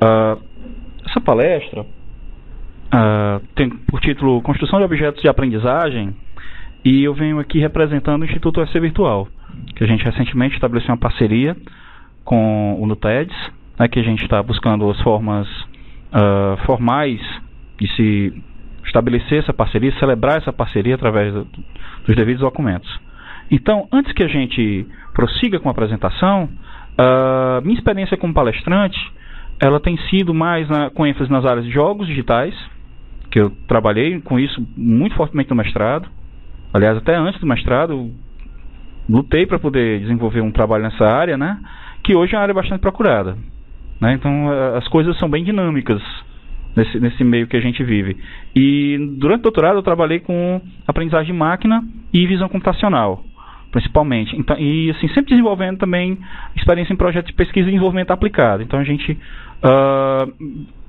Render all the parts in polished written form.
Essa palestra tem por título Construção de Objetos de Aprendizagem, e eu venho aqui representando o Instituto EC Virtual, que a gente recentemente estabeleceu uma parceria com o NUTEDS, né, que a gente está buscando as formas formais de se estabelecer essa parceria, celebrar essa parceria através dos devidos documentos. Então, antes que a gente prossiga com a apresentação, minha experiência como palestrante, ela tem sido mais com ênfase nas áreas de jogos digitais, que eu trabalhei com isso muito fortemente no mestrado. Aliás, até antes do mestrado, lutei para poder desenvolver um trabalho nessa área, né, que hoje é uma área bastante procurada, né? Então, as coisas são bem dinâmicas nesse meio que a gente vive. E durante o doutorado eu trabalhei com aprendizagem de máquina e visão computacional, principalmente. Então, e assim, sempre desenvolvendo também experiência em projetos de pesquisa e desenvolvimento aplicado. Então a gente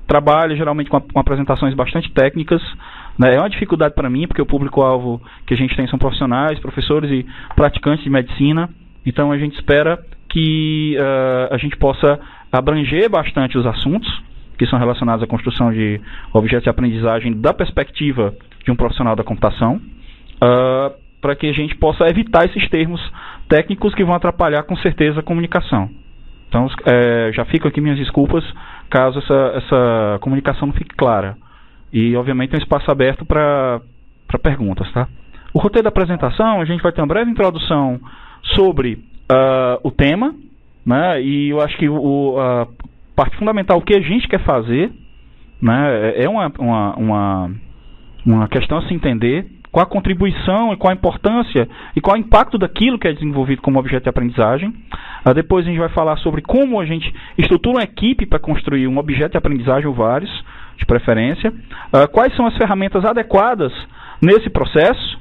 trabalha geralmente com apresentações bastante técnicas, né? É uma dificuldade para mim, porque o público-alvo que a gente tem são profissionais, professores e praticantes de medicina. Então a gente espera que a gente possa abranger bastante os assuntos que são relacionados à construção de objetos de aprendizagem da perspectiva de um profissional da computação, para que a gente possa evitar esses termos técnicos que vão atrapalhar com certeza a comunicação. Então, já fico aqui minhas desculpas caso essa comunicação não fique clara. E, obviamente, tem um espaço aberto para perguntas, tá? O roteiro da apresentação, a gente vai ter uma breve introdução sobre o tema, né? E eu acho que a parte fundamental, o que a gente quer fazer, né? É uma questão a se entender, qual a contribuição e qual a importância e qual o impacto daquilo que é desenvolvido como objeto de aprendizagem. Depois a gente vai falar sobre como a gente estrutura uma equipe para construir um objeto de aprendizagem ou vários, de preferência. Quais são as ferramentas adequadas nesse processo.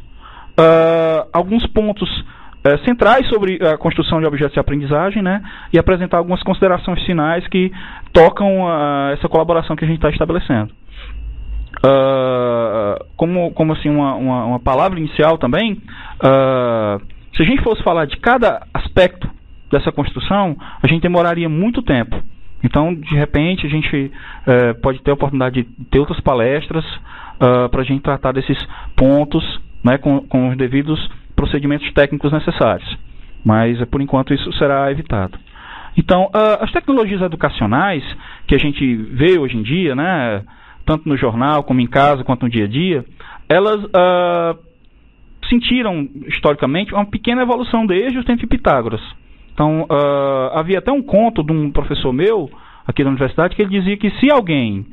Alguns pontos centrais sobre a construção de objetos de aprendizagem, né? E apresentar algumas considerações finais que tocam essa colaboração que a gente está estabelecendo. Como assim uma palavra inicial também, se a gente fosse falar de cada aspecto dessa construção, a gente demoraria muito tempo. Então, de repente, a gente pode ter a oportunidade de ter outras palestras para a gente tratar desses pontos, né, com os devidos procedimentos técnicos necessários. Mas, por enquanto, isso será evitado. Então, as tecnologias educacionais que a gente vê hoje em dia, né, tanto no jornal, como em casa, quanto no dia a dia, elas sentiram, historicamente, uma pequena evolução desde os tempos de Pitágoras. Então, havia até um conto de um professor meu, aqui da universidade, que ele dizia que se alguém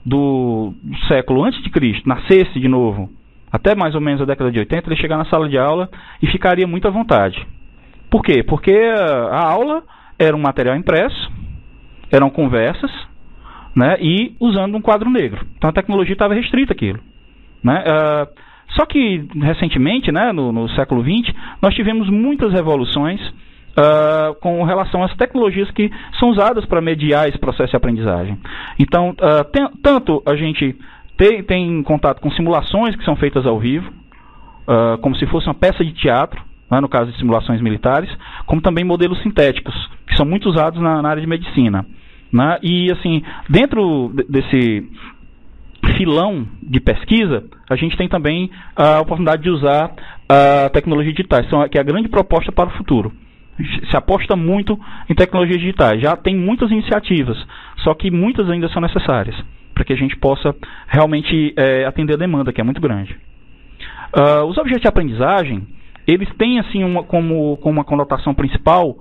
do século antes de Cristo nascesse de novo, até mais ou menos a década de 80, ele ia chegar na sala de aula e ficaria muito à vontade. Por quê? Porque a aula era um material impresso, eram conversas, né, e usando um quadro negro. Então a tecnologia estava restrita àquilo, né? Só que recentemente, né, no século XX, nós tivemos muitas revoluções com relação às tecnologias que são usadas para mediar esse processo de aprendizagem. Então, tanto a gente tem contato com simulações que são feitas ao vivo, como se fosse uma peça de teatro, né, no caso de simulações militares, como também modelos sintéticos, que são muito usados na área de medicina, né? E assim, dentro desse filão de pesquisa, a gente tem também a oportunidade de usar tecnologias digitais, que é a grande proposta para o futuro. Se aposta muito em tecnologias digitais, já tem muitas iniciativas, só que muitas ainda são necessárias, para que a gente possa realmente atender a demanda, que é muito grande. Os objetos de aprendizagem, eles têm assim como uma conotação principal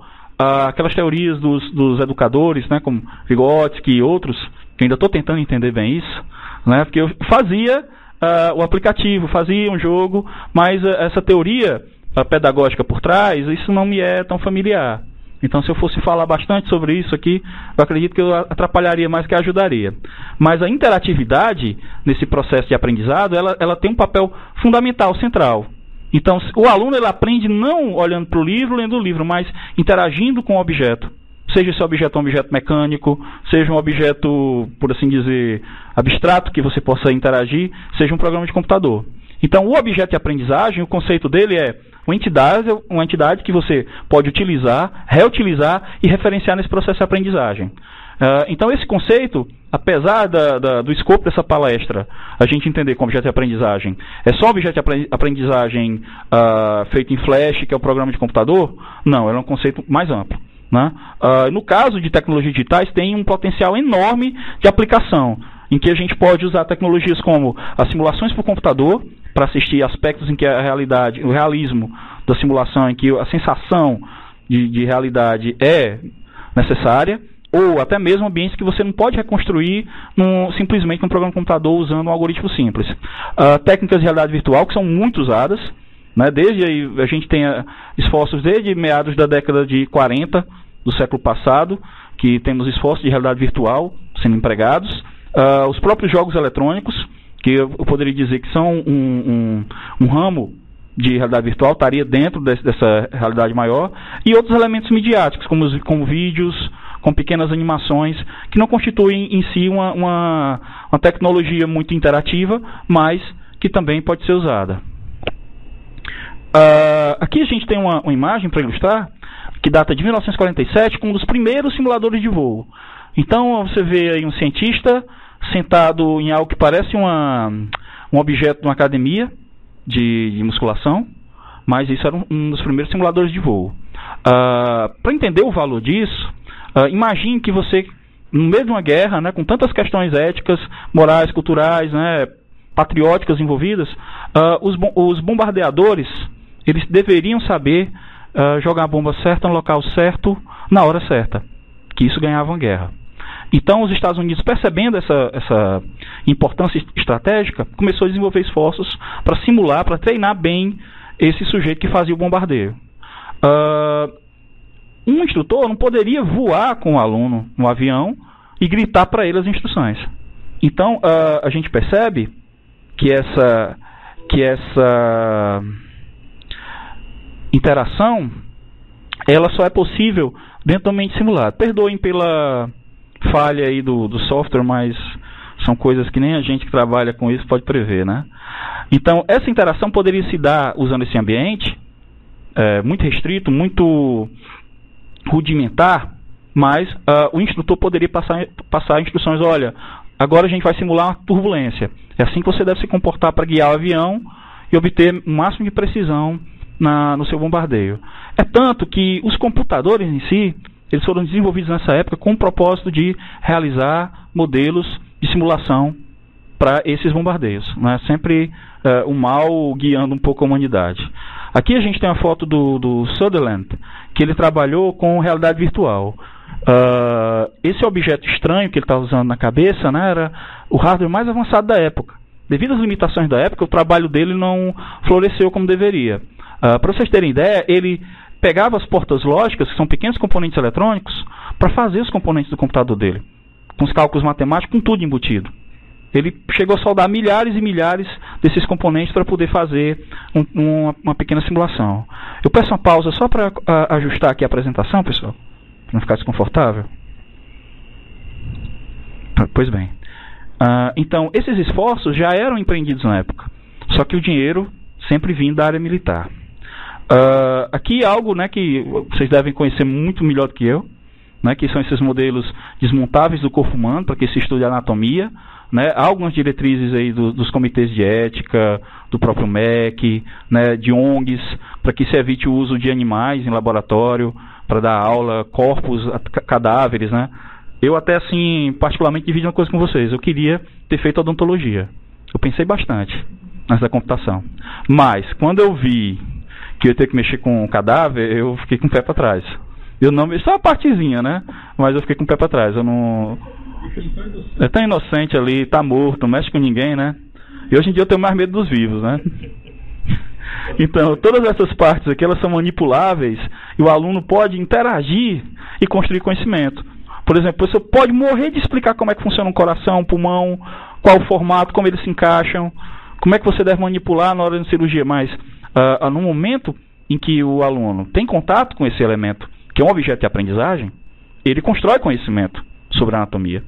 aquelas teorias dos educadores, né, como Vygotsky e outros, que ainda estou tentando entender bem isso, né, porque eu fazia o aplicativo, fazia um jogo, mas essa teoria pedagógica por trás, isso não me é tão familiar. Então, se eu fosse falar bastante sobre isso aqui, eu acredito que eu atrapalharia mais que ajudaria. Mas a interatividade nesse processo de aprendizado, ela tem um papel fundamental, central. Então, o aluno ele aprende não olhando para o livro, lendo o livro, mas interagindo com o objeto. Seja esse objeto um objeto mecânico, seja um objeto, por assim dizer, abstrato, que você possa interagir, seja um programa de computador. Então, o objeto de aprendizagem, o conceito dele é uma entidade que você pode utilizar, reutilizar e referenciar nesse processo de aprendizagem. Então esse conceito, apesar do escopo dessa palestra, a gente entender como objeto de aprendizagem é só objeto de aprendizagem feito em Flash, que é o programa de computador, não, ele é um conceito mais amplo, né? No caso de tecnologias digitais, tem um potencial enorme de aplicação, em que a gente pode usar tecnologias como as simulações por computador, para assistir aspectos em que a realidade, o realismo da simulação, em que a sensação de realidade é necessária, ou até mesmo ambientes que você não pode reconstruir simplesmente num programa de computador usando um algoritmo simples. Técnicas de realidade virtual, que são muito usadas, né? Desde aí, a gente tem esforços desde meados da década de 40 do século passado, que temos esforços de realidade virtual sendo empregados. Os próprios jogos eletrônicos, que eu poderia dizer que são um ramo de realidade virtual, estaria dentro dessa realidade maior, e outros elementos midiáticos, como vídeos, com pequenas animações, que não constituem em si uma tecnologia muito interativa, mas que também pode ser usada. Aqui a gente tem uma imagem para ilustrar, que data de 1947, com um dos primeiros simuladores de voo. Então você vê aí um cientista sentado em algo que parece um objeto de uma academia de musculação, mas isso era um dos primeiros simuladores de voo. Para entender o valor disso, imagine que você, no meio de uma guerra, né, com tantas questões éticas, morais, culturais, né, patrióticas envolvidas, os bombardeadores, eles deveriam saber jogar a bomba certa no local certo, na hora certa, que isso ganhava uma guerra. Então, os Estados Unidos, percebendo essa importância estratégica, começou a desenvolver esforços para simular, para treinar bem esse sujeito que fazia o bombardeio. Um instrutor não poderia voar com o aluno no avião e gritar para ele as instruções. Então, a gente percebe que essa interação, ela só é possível dentro do ambiente simulado. Perdoem pela falha aí do software, mas são coisas que nem a gente que trabalha com isso pode prever, né? Então, essa interação poderia se dar usando esse ambiente muito restrito, muito rudimentar, mas o instrutor poderia passar instruções: olha, agora a gente vai simular uma turbulência. É assim que você deve se comportar para guiar o avião e obter o máximo de precisão no seu bombardeio. É tanto que os computadores em si, eles foram desenvolvidos nessa época com o propósito de realizar modelos de simulação para esses bombardeios, né? Sempre o mal guiando um pouco a humanidade. Aqui a gente tem a foto do Sutherland, que ele trabalhou com realidade virtual. Esse objeto estranho que ele estava usando na cabeça, né, era o hardware mais avançado da época. Devido às limitações da época, o trabalho dele não floresceu como deveria. Para vocês terem ideia, ele pegava as portas lógicas, que são pequenos componentes eletrônicos, para fazer os componentes do computador dele, com os cálculos matemáticos, com tudo embutido. Ele chegou a soldar milhares e milhares desses componentes para poder fazer uma pequena simulação. Eu peço uma pausa só para ajustar aqui a apresentação, pessoal, para não ficar desconfortável. Pois bem. Então, esses esforços já eram empreendidos na época, só que o dinheiro sempre vinha da área militar. Aqui algo, né, que vocês devem conhecer muito melhor do que eu, né, que são esses modelos desmontáveis do corpo humano, para que se estude a anatomia, né. Há algumas diretrizes aí dos comitês de ética, do próprio MEC, né, de ONGs, para que se evite o uso de animais em laboratório, para dar aula, corpos, cadáveres, né. Eu até, assim, particularmente divido uma coisa com vocês: eu queria ter feito odontologia. Eu pensei bastante antes da computação. Mas, quando eu vi que eu ia ter que mexer com um cadáver, eu fiquei com o pé para trás. Eu não, só uma partezinha, né? Mas eu fiquei com o pé para trás. Eu não... É tão inocente ali, tá morto, não mexe com ninguém, né? E hoje em dia eu tenho mais medo dos vivos, né? Então, todas essas partes aqui, elas são manipuláveis e o aluno pode interagir e construir conhecimento. Por exemplo, você pode morrer de explicar como é que funciona um coração, um pulmão, qual o formato, como eles se encaixam, como é que você deve manipular na hora de cirurgia, mas no momento em que o aluno tem contato com esse elemento, que é um objeto de aprendizagem, ele constrói conhecimento sobre a anatomia.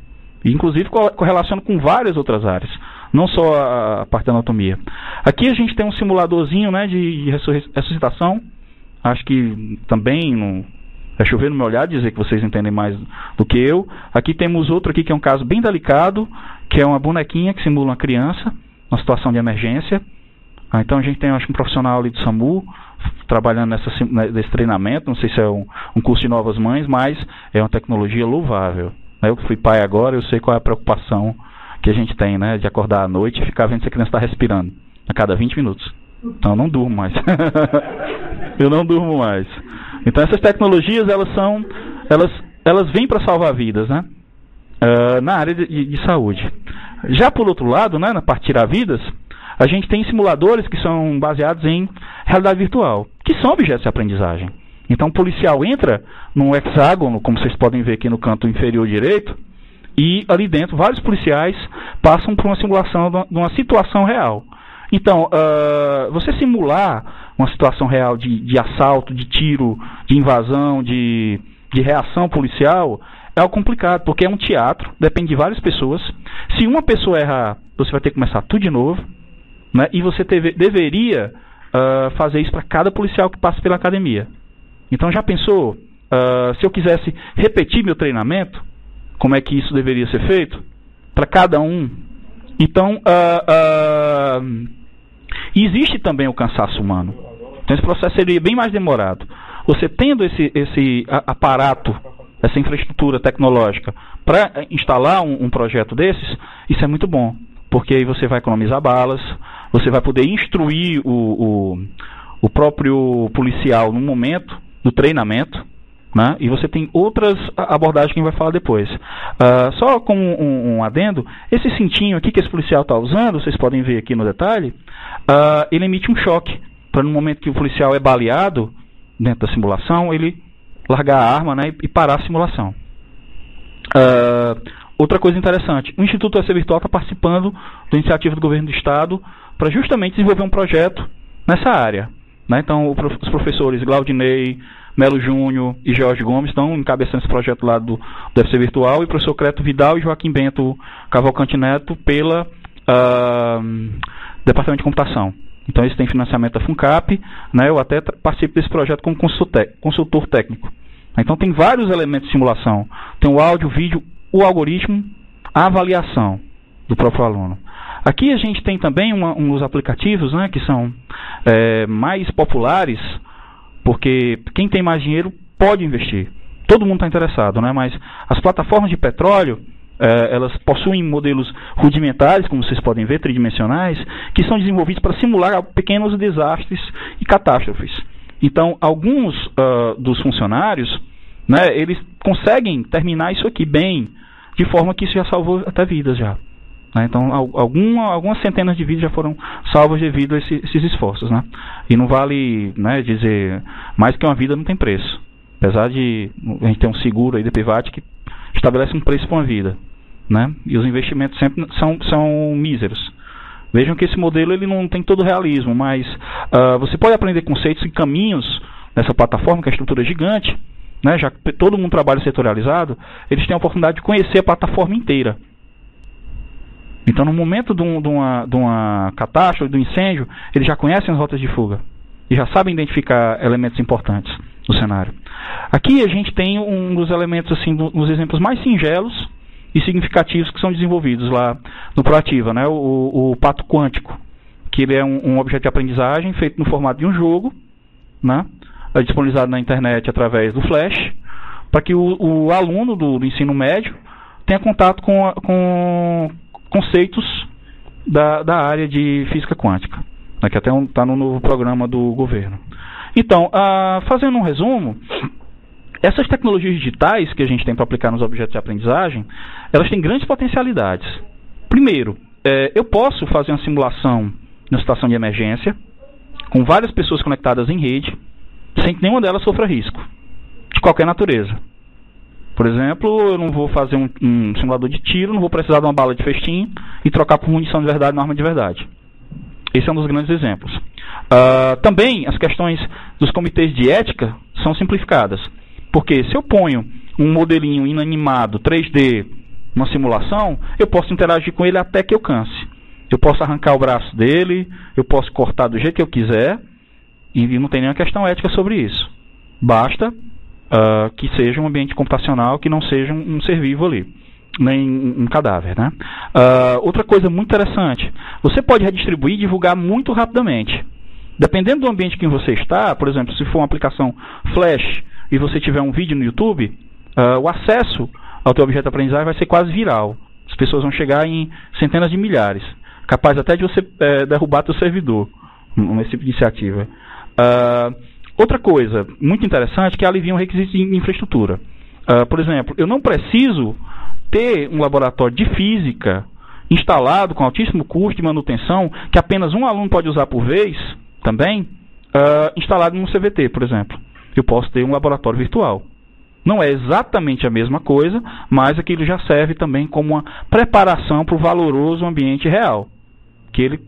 E, inclusive, correlaciona com várias outras áreas, não só a parte da anatomia. Aqui a gente tem um simuladorzinho, né, de ressuscitação. Acho que também É chover no meu olhar dizer que vocês entendem mais do que eu. Aqui temos outro aqui que é um caso bem delicado, que é uma bonequinha que simula uma criança, uma situação de emergência. Então a gente tem, acho, um profissional ali do SAMU trabalhando nesse treinamento. Não sei se é um curso de novas mães, mas é uma tecnologia louvável. Eu que fui pai agora, eu sei qual é a preocupação que a gente tem, né, de acordar à noite e ficar vendo se a criança está respirando a cada 20 minutos. Então eu não durmo mais. Eu não durmo mais. Então essas tecnologias, elas vêm para salvar vidas, né? Na área de saúde. Já por outro lado, né, na parte de tirar vidas, a gente tem simuladores que são baseados em realidade virtual, que são objetos de aprendizagem. Então o policial entra num hexágono, como vocês podem ver aqui no canto inferior direito, e ali dentro vários policiais passam por uma simulação de uma situação real. Então, você simular uma situação real de assalto, de tiro, de invasão, de reação policial, é algo complicado, porque é um teatro, depende de várias pessoas. Se uma pessoa errar, você vai ter que começar tudo de novo, né? E você deveria fazer isso para cada policial que passa pela academia. Então, já pensou, se eu quisesse repetir meu treinamento, como é que isso deveria ser feito? Para cada um. Então, existe também o cansaço humano. Então esse processo seria bem mais demorado. Você tendo esse aparato, essa infraestrutura tecnológica para instalar um projeto desses, isso é muito bom. Porque aí você vai economizar balas, você vai poder instruir o próprio policial no momento do treinamento, né? E você tem outras abordagens que a gente vai falar depois. Só como um adendo, esse cintinho aqui que esse policial está usando, vocês podem ver aqui no detalhe, ele emite um choque, para no momento que o policial é baleado, dentro da simulação, ele largar a arma, né, e parar a simulação. Outra coisa interessante, o Instituto UFC Virtual está participando da iniciativa do governo do estado para justamente desenvolver um projeto nessa área, né? Então os professores Glaudinei, Melo Júnior e Jorge Gomes estão encabeçando esse projeto lá do UFC Virtual, e o professor Creto Vidal e Joaquim Bento Cavalcante Neto pela Departamento de Computação. Então eles têm financiamento da FUNCAP, né? Eu até participo desse projeto como consultor técnico. Então tem vários elementos de simulação. Tem o áudio, o vídeo, o algoritmo, a avaliação do próprio aluno. Aqui a gente tem também um dos aplicativos, né, que são mais populares, porque quem tem mais dinheiro pode investir. Todo mundo está interessado, né? Mas as plataformas de petróleo, elas possuem modelos rudimentares, como vocês podem ver, tridimensionais, que são desenvolvidos para simular pequenos desastres e catástrofes. Então, alguns dos funcionários, né, eles conseguem terminar isso aqui bem, de forma que isso já salvou até vidas já. Né? Então, algumas centenas de vidas já foram salvas devido a esses esforços. Né? E não vale, né, dizer, mais que uma vida não tem preço. Apesar de a gente ter um seguro aí da Privat que estabelece um preço para uma vida. Né? E os investimentos sempre são míseros. Vejam que esse modelo ele não tem todo o realismo, mas você pode aprender conceitos e caminhos nessa plataforma, que é a estrutura gigante, né? Já que todo mundo trabalha setorializado, eles têm a oportunidade de conhecer a plataforma inteira. Então, no momento de uma catástrofe, de um incêndio, eles já conhecem as rotas de fuga e já sabem identificar elementos importantes no cenário. Aqui a gente tem um dos elementos, assim, dos exemplos mais singelos e significativos que são desenvolvidos lá no Proativa, né? O pato quântico, que ele é um objeto de aprendizagem feito no formato de um jogo, né? É disponibilizado na internet através do Flash, para que o aluno do ensino médio tenha contato com conceitos da área de física quântica, né? Que até está no novo programa do governo. Então, fazendo um resumo, essas tecnologias digitais que a gente tem para aplicar nos objetos de aprendizagem, elas têm grandes potencialidades. Primeiro, eu posso fazer uma simulação na situação de emergência, com várias pessoas conectadas em rede, sem que nenhuma delas sofra risco, de qualquer natureza. Por exemplo, eu não vou fazer um simulador de tiro, não vou precisar de uma bala de festim e trocar por munição de verdade na arma de verdade. Esse é um dos grandes exemplos. Também as questões dos comitês de ética são simplificadas. Porque se eu ponho um modelinho inanimado 3D numa simulação, eu posso interagir com ele até que eu canse. Eu posso arrancar o braço dele, eu posso cortar do jeito que eu quiser, e não tem nenhuma questão ética sobre isso. Basta que seja um ambiente computacional, que não seja um ser vivo ali, nem um cadáver, né? Outra coisa muito interessante, você pode redistribuir e divulgar muito rapidamente. Dependendo do ambiente que você está, por exemplo, se for uma aplicação Flash e você tiver um vídeo no YouTube, o acesso ao teu objeto de aprendizagem vai ser quase viral. As pessoas vão chegar em centenas de milhares, capaz até de você derrubar teu servidor nesse tipo de iniciativa. Outra coisa muito interessante que alivia um requisito de infraestrutura. Por exemplo, eu não preciso ter um laboratório de física instalado com altíssimo custo de manutenção, que apenas um aluno pode usar por vez, também, instalado no CVT, por exemplo. Eu posso ter um laboratório virtual. Não é exatamente a mesma coisa, mas aquilo já serve também como uma preparação para o valoroso ambiente real,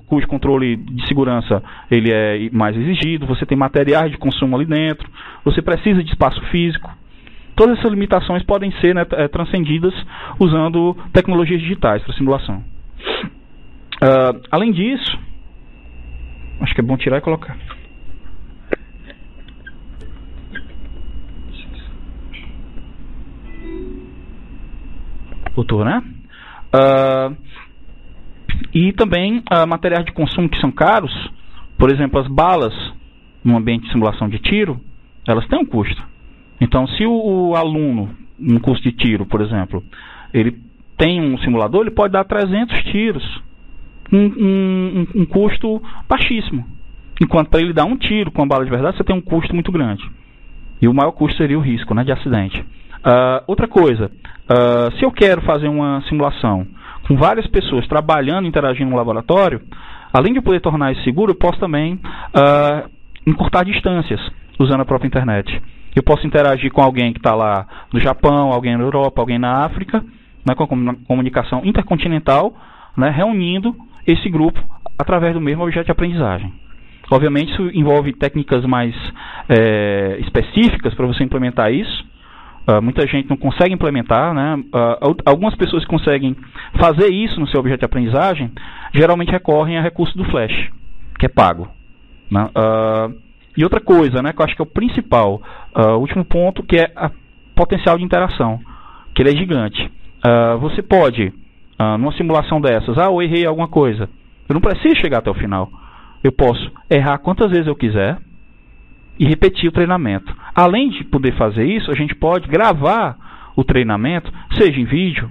cujo controle de segurança ele é mais exigido, você tem materiais de consumo ali dentro, você precisa de espaço físico. Todas essas limitações podem ser, né, transcendidas usando tecnologias digitais para simulação. Além disso, acho que é bom tirar e colocar. Voltou, né? E também materiais de consumo que são caros, por exemplo, as balas no ambiente de simulação de tiro, elas têm um custo. Então, se o aluno, num curso de tiro, por exemplo, ele tem um simulador, ele pode dar 300 tiros, um custo baixíssimo. Enquanto para ele dar um tiro com uma bala de verdade, você tem um custo muito grande. E o maior custo seria o risco, né, de acidente. Outra coisa, se eu quero fazer uma simulação com várias pessoas trabalhando, interagindo no laboratório, além de eu poder tornar isso seguro, eu posso também encurtar distâncias usando a própria internet. Eu posso interagir com alguém que está lá no Japão, alguém na Europa, alguém na África, né, com a comunicação intercontinental, né, reunindo esse grupo através do mesmo objeto de aprendizagem. Obviamente isso envolve técnicas mais específicas para você implementar isso. Muita gente não consegue implementar, né? Algumas pessoas que conseguem fazer isso no seu objeto de aprendizagem geralmente recorrem a recurso do Flash, que é pago, né? E outra coisa, né, que eu acho que é o principal, o último ponto, que é o potencial de interação, que ele é gigante. Você pode, numa simulação dessas, eu errei alguma coisa, eu não preciso chegar até o final. Eu posso errar quantas vezes eu quiser e repetir o treinamento. Além de poder fazer isso, a gente pode gravar o treinamento, seja em vídeo,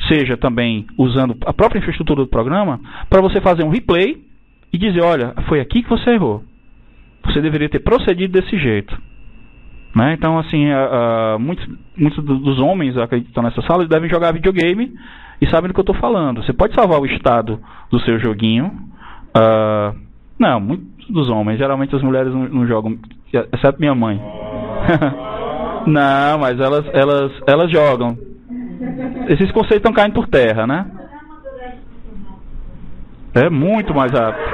seja também usando a própria infraestrutura do programa, para você fazer um replay e dizer, olha, foi aqui que você errou. Você deveria ter procedido desse jeito. Né? Então, assim, muitos dos homens, acredito, que estão nessa sala, devem jogar videogame e sabem do que eu estou falando. Você pode salvar o estado do seu joguinho. Não, muitos dos homens. Geralmente as mulheres não jogam, exceto minha mãe. Não, mas elas jogam. Esses conceitos estão caindo por terra, né? É muito mais rápido.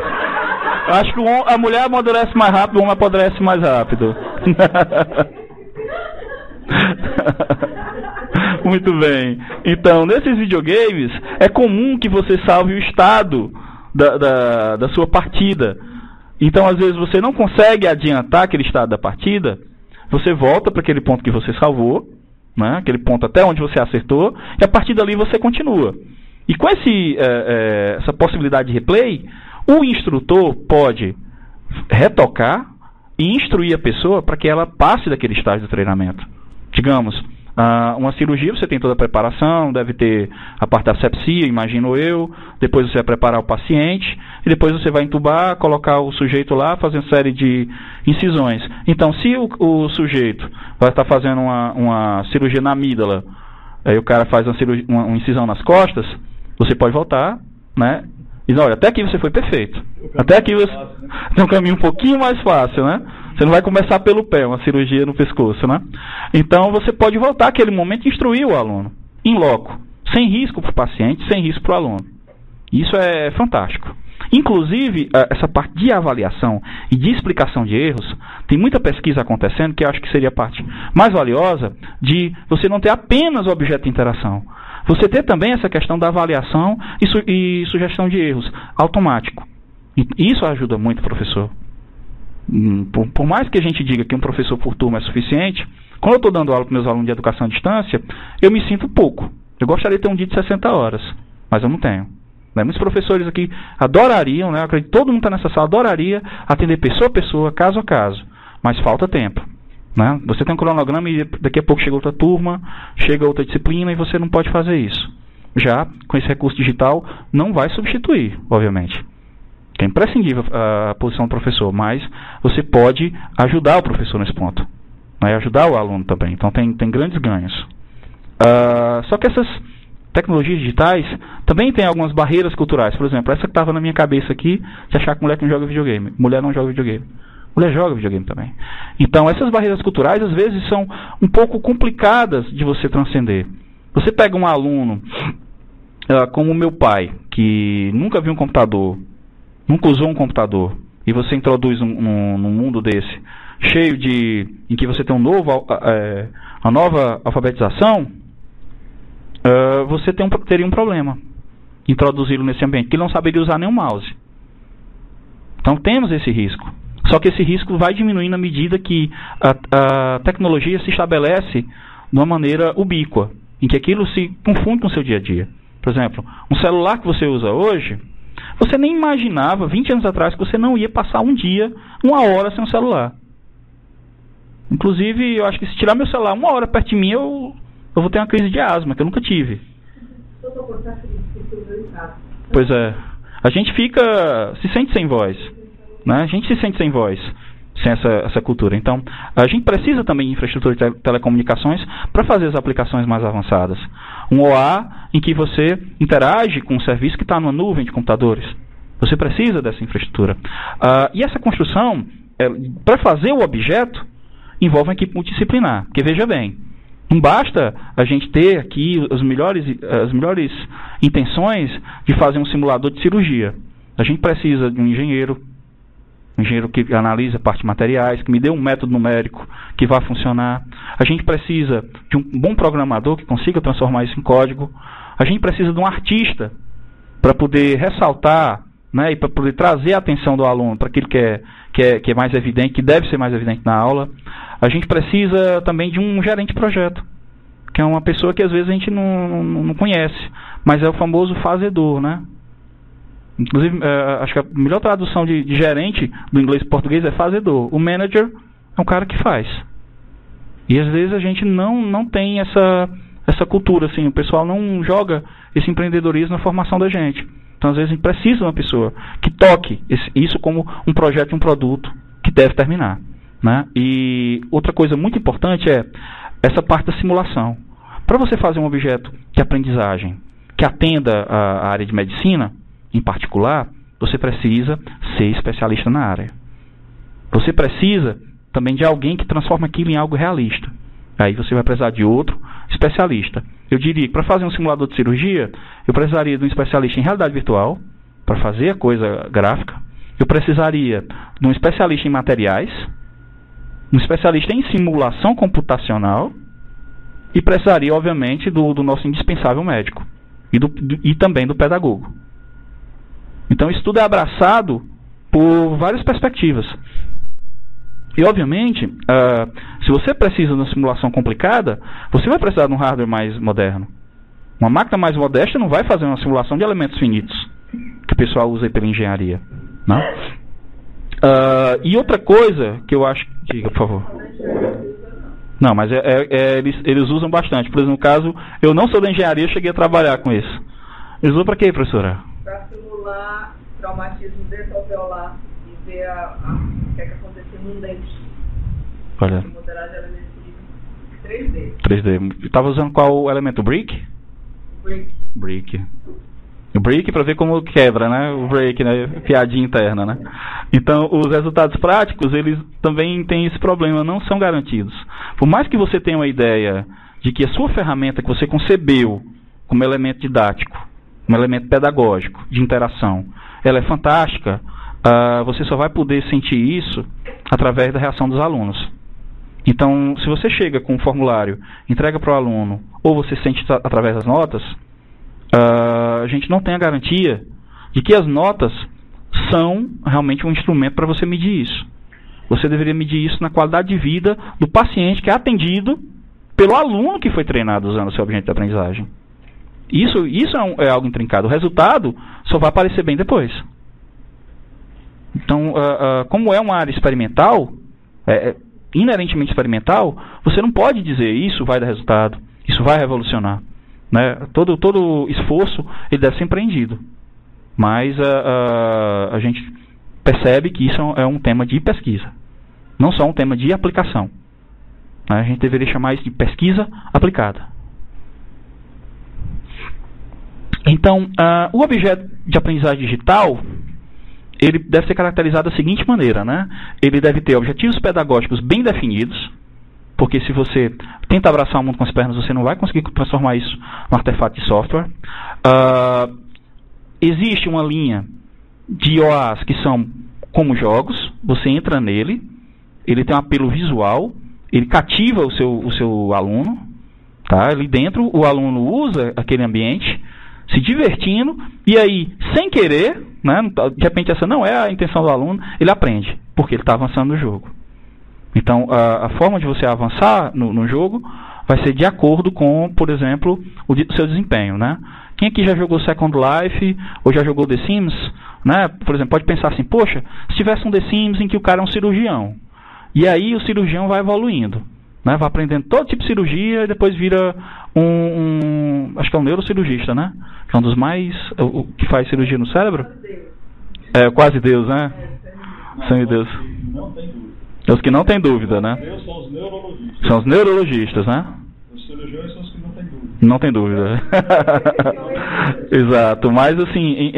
Acho que a mulher amadurece mais rápido, o homem amadurece mais rápido. Muito bem. Então, nesses videogames, é comum que você salve o estado da sua partida. Então, às vezes, você não consegue adiantar aquele estado da partida, você volta para aquele ponto que você salvou, né, aquele ponto até onde você acertou, e a partir dali você continua. E com essa possibilidade de replay, o instrutor pode retocar e instruir a pessoa para que ela passe daquele estágio do treinamento. Digamos, uma cirurgia, você tem toda a preparação, deve ter a parte da asepsia, imagino eu, depois você vai preparar o paciente, e depois você vai entubar, colocar o sujeito lá, fazer uma série de incisões. Então, se o sujeito vai estar fazendo uma cirurgia na amígdala, aí o cara faz uma incisão nas costas, você pode voltar, né? E olha, até aqui você foi perfeito. Até aqui você tem um caminho um pouquinho mais fácil, né? Você não vai começar pelo pé, uma cirurgia no pescoço, né? Então você pode voltar àquele momento e instruir o aluno, in loco, sem risco para o paciente, sem risco para o aluno. Isso é fantástico. Inclusive, essa parte de avaliação e de explicação de erros, tem muita pesquisa acontecendo que eu acho que seria a parte mais valiosa de você não ter apenas o objeto de interação. Você ter também essa questão da avaliação e sugestão de erros automático. E isso ajuda muito o professor. Por mais que a gente diga que um professor por turma é suficiente, Quando eu estou dando aula para meus alunos de educação à distância, eu me sinto pouco. Eu gostaria de ter um dia de 60 horas, mas eu não tenho. Né? Muitos professores aqui adorariam, né? Eu acredito que todo mundo está nessa sala, adoraria atender pessoa a pessoa, caso a caso, mas falta tempo. Né? Você tem um cronograma e daqui a pouco chega outra turma, chega outra disciplina e você não pode fazer isso. Já com esse recurso digital, não vai substituir, obviamente. É imprescindível a posição do professor, mas você pode ajudar o professor nesse ponto. Né? Ajudar o aluno também. Então tem grandes ganhos. Só que essas tecnologias digitais também têm algumas barreiras culturais. Por exemplo, essa que estava na minha cabeça aqui, de achar que mulher não joga videogame. Mulher não joga videogame. Mulher joga videogame também. Então essas barreiras culturais às vezes são um pouco complicadas de você transcender. Você pega um aluno como o meu pai, que nunca viu um computador, nunca usou um computador, e você introduz num mundo desse, cheio em que você tem uma nova alfabetização, você teria um problema introduzi-lo nesse ambiente, porque ele não saberia usar nem um mouse. Então temos esse risco. Só que esse risco vai diminuindo à medida que a tecnologia se estabelece de uma maneira ubíqua, em que aquilo se confunde com o seu dia a dia. Por exemplo, um celular que você usa hoje, você nem imaginava, 20 anos atrás, que você não ia passar um dia, 1 hora sem um celular. Inclusive, eu acho que se tirar meu celular 1 hora perto de mim, eu vou ter uma crise de asma, que eu nunca tive. Pois é. A gente se sente sem voz. Né? A gente se sente sem voz, sem essa cultura. Então, a gente precisa também de infraestrutura de telecomunicações para fazer as aplicações mais avançadas. Um OA em que você interage com um serviço que está numa nuvem de computadores. Você precisa dessa infraestrutura. E essa construção, para fazer o objeto, envolve uma equipe multidisciplinar. Porque, veja bem, não basta a gente ter aqui as melhores intenções de fazer um simulador de cirurgia. A gente precisa de um engenheiro que analisa a parte de materiais, que me dê um método numérico que vá funcionar. A gente precisa de um bom programador que consiga transformar isso em código. A gente precisa de um artista para poder ressaltar, né, e para poder trazer a atenção do aluno para aquilo que é mais evidente, que deve ser mais evidente na aula. A gente precisa também de um gerente de projeto, que é uma pessoa que às vezes a gente não conhece, mas é o famoso fazedor, né? Inclusive, acho que a melhor tradução de gerente do inglês para o português é fazedor. O manager é um cara que faz. E às vezes a gente não tem essa cultura, assim, o pessoal não joga esse empreendedorismo na formação da gente. Então, às vezes, a gente precisa de uma pessoa que toque isso como um projeto, um produto que deve terminar. Né? E outra coisa muito importante é essa parte da simulação. Para você fazer um objeto de aprendizagem que atenda a área de medicina, em particular, você precisa ser especialista na área. Você precisa também de alguém que transforma aquilo em algo realista. Aí você vai precisar de outro especialista. Eu diria que para fazer um simulador de cirurgia, eu precisaria de um especialista em realidade virtual, para fazer a coisa gráfica. Eu precisaria de um especialista em materiais, um especialista em simulação computacional, e precisaria, obviamente, do nosso indispensável médico, e também do pedagogo. Então, isso tudo é abraçado por várias perspectivas. E, obviamente, se você precisa de uma simulação complicada, você vai precisar de um hardware mais moderno. Uma máquina mais modesta não vai fazer uma simulação de elementos finitos, que o pessoal usa aí pela engenharia. Né? E outra coisa que eu acho... Diga, por favor. Não, mas eles usam bastante. Por exemplo, no caso, eu não sou da engenharia, eu cheguei a trabalhar com isso. Eles usam para quê, professora? Para simular traumatismo dentalveolar e ver o que é que aconteceu num dente. Olha. Modelagem elementos 3D. 3D. Estava usando qual elemento? Brick? Brick. O brick para ver como quebra, né? O break, né? Piadinha interna, né? Então, os resultados práticos, eles também têm esse problema, não são garantidos. Por mais que você tenha uma ideia de que a sua ferramenta que você concebeu como elemento didático, um elemento pedagógico, de interação, ela é fantástica, você só vai poder sentir isso através da reação dos alunos. Então, se você chega com um formulário, entrega para o aluno, ou você sente através das notas, a gente não tem a garantia de que as notas são realmente um instrumento para você medir isso. Você deveria medir isso na qualidade de vida do paciente que é atendido pelo aluno que foi treinado usando o seu objeto de aprendizagem. Isso é algo intrincado. O resultado só vai aparecer bem depois. Então, como é uma área experimental, inerentemente experimental, você não pode dizer isso vai dar resultado, isso vai revolucionar. Né? Todo esforço ele deve ser empreendido. Mas a gente percebe que isso é um tema de pesquisa, não só um tema de aplicação. A gente deveria chamar isso de pesquisa aplicada. Então, o objeto de aprendizagem digital, ele deve ser caracterizado da seguinte maneira, né? Ele deve ter objetivos pedagógicos bem definidos, porque se você tenta abraçar o mundo com as pernas, você não vai conseguir transformar isso num artefato de software. Existe uma linha de OAs que são como jogos, você entra nele, ele tem um apelo visual, ele cativa o seu aluno, tá? Ali dentro o aluno usa aquele ambiente, se divertindo, e aí, sem querer, né, de repente essa não é a intenção do aluno, ele aprende, porque ele está avançando no jogo. Então, a forma de você avançar no jogo vai ser de acordo com, por exemplo, o seu desempenho, né? Quem aqui já jogou Second Life, ou já jogou The Sims, né? Por exemplo, pode pensar assim, poxa, se tivesse um The Sims em que o cara é um cirurgião, e aí o cirurgião vai evoluindo, né? Vai aprendendo todo tipo de cirurgia e depois vira acho que é um neurocirurgista, né? Que é um dos mais... O que faz cirurgia no cérebro? Quase Deus, né? Senhor Deus. Não tem dúvida. Os que não tem dúvida, né? São os neurologistas. São os neurologistas, né? Os cirurgiões são os que não têm dúvida. Não tem dúvida. Exato. Mas, assim,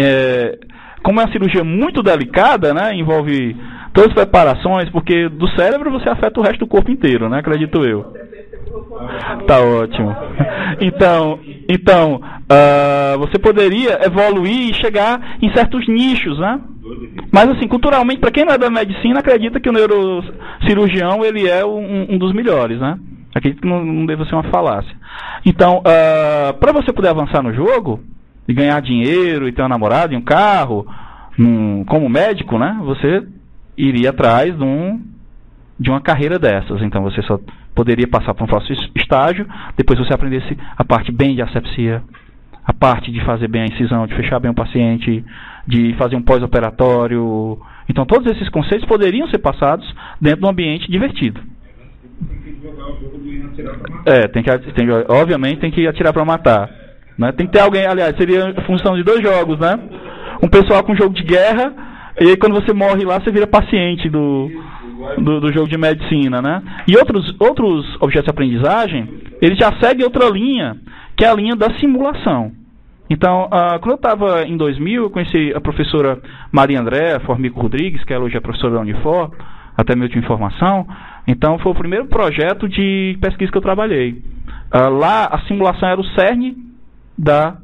como é uma cirurgia muito delicada, né? Envolve todas as preparações, porque do cérebro você afeta o resto do corpo inteiro, né? Acredito eu. Tá ótimo. Então, você poderia evoluir e chegar em certos nichos, né? Mas assim, culturalmente, para quem não é da medicina, acredita que o neurocirurgião ele é um dos melhores, né? Acredito que não deve ser uma falácia. Então, para você poder avançar no jogo e ganhar dinheiro e ter uma namorada e um carro, como médico, né? Você iria atrás de uma carreira dessas. Então você só poderia passar por um próximo estágio, depois você aprendesse a parte bem de asepsia, a parte de fazer bem a incisão, de fechar bem o paciente, de fazer um pós-operatório. Então todos esses conceitos poderiam ser passados dentro de um ambiente divertido. Tem que jogar o jogo de atirar para matar. Obviamente tem que atirar para matar. Né? Tem que ter alguém, aliás, seria a função de 2 jogos, né? Um pessoal com jogo de guerra, e aí quando você morre lá, você vira paciente do jogo de medicina, né? E outros objetos de aprendizagem, eles já seguem outra linha, que é a linha da simulação. Então, quando eu estava em 2000, eu conheci a professora Maria Andréa Formico Rodrigues, que ela hoje é professora da Unifor, até meio de informação. Então, foi o primeiro projeto de pesquisa que eu trabalhei. Lá, a simulação era o cerne da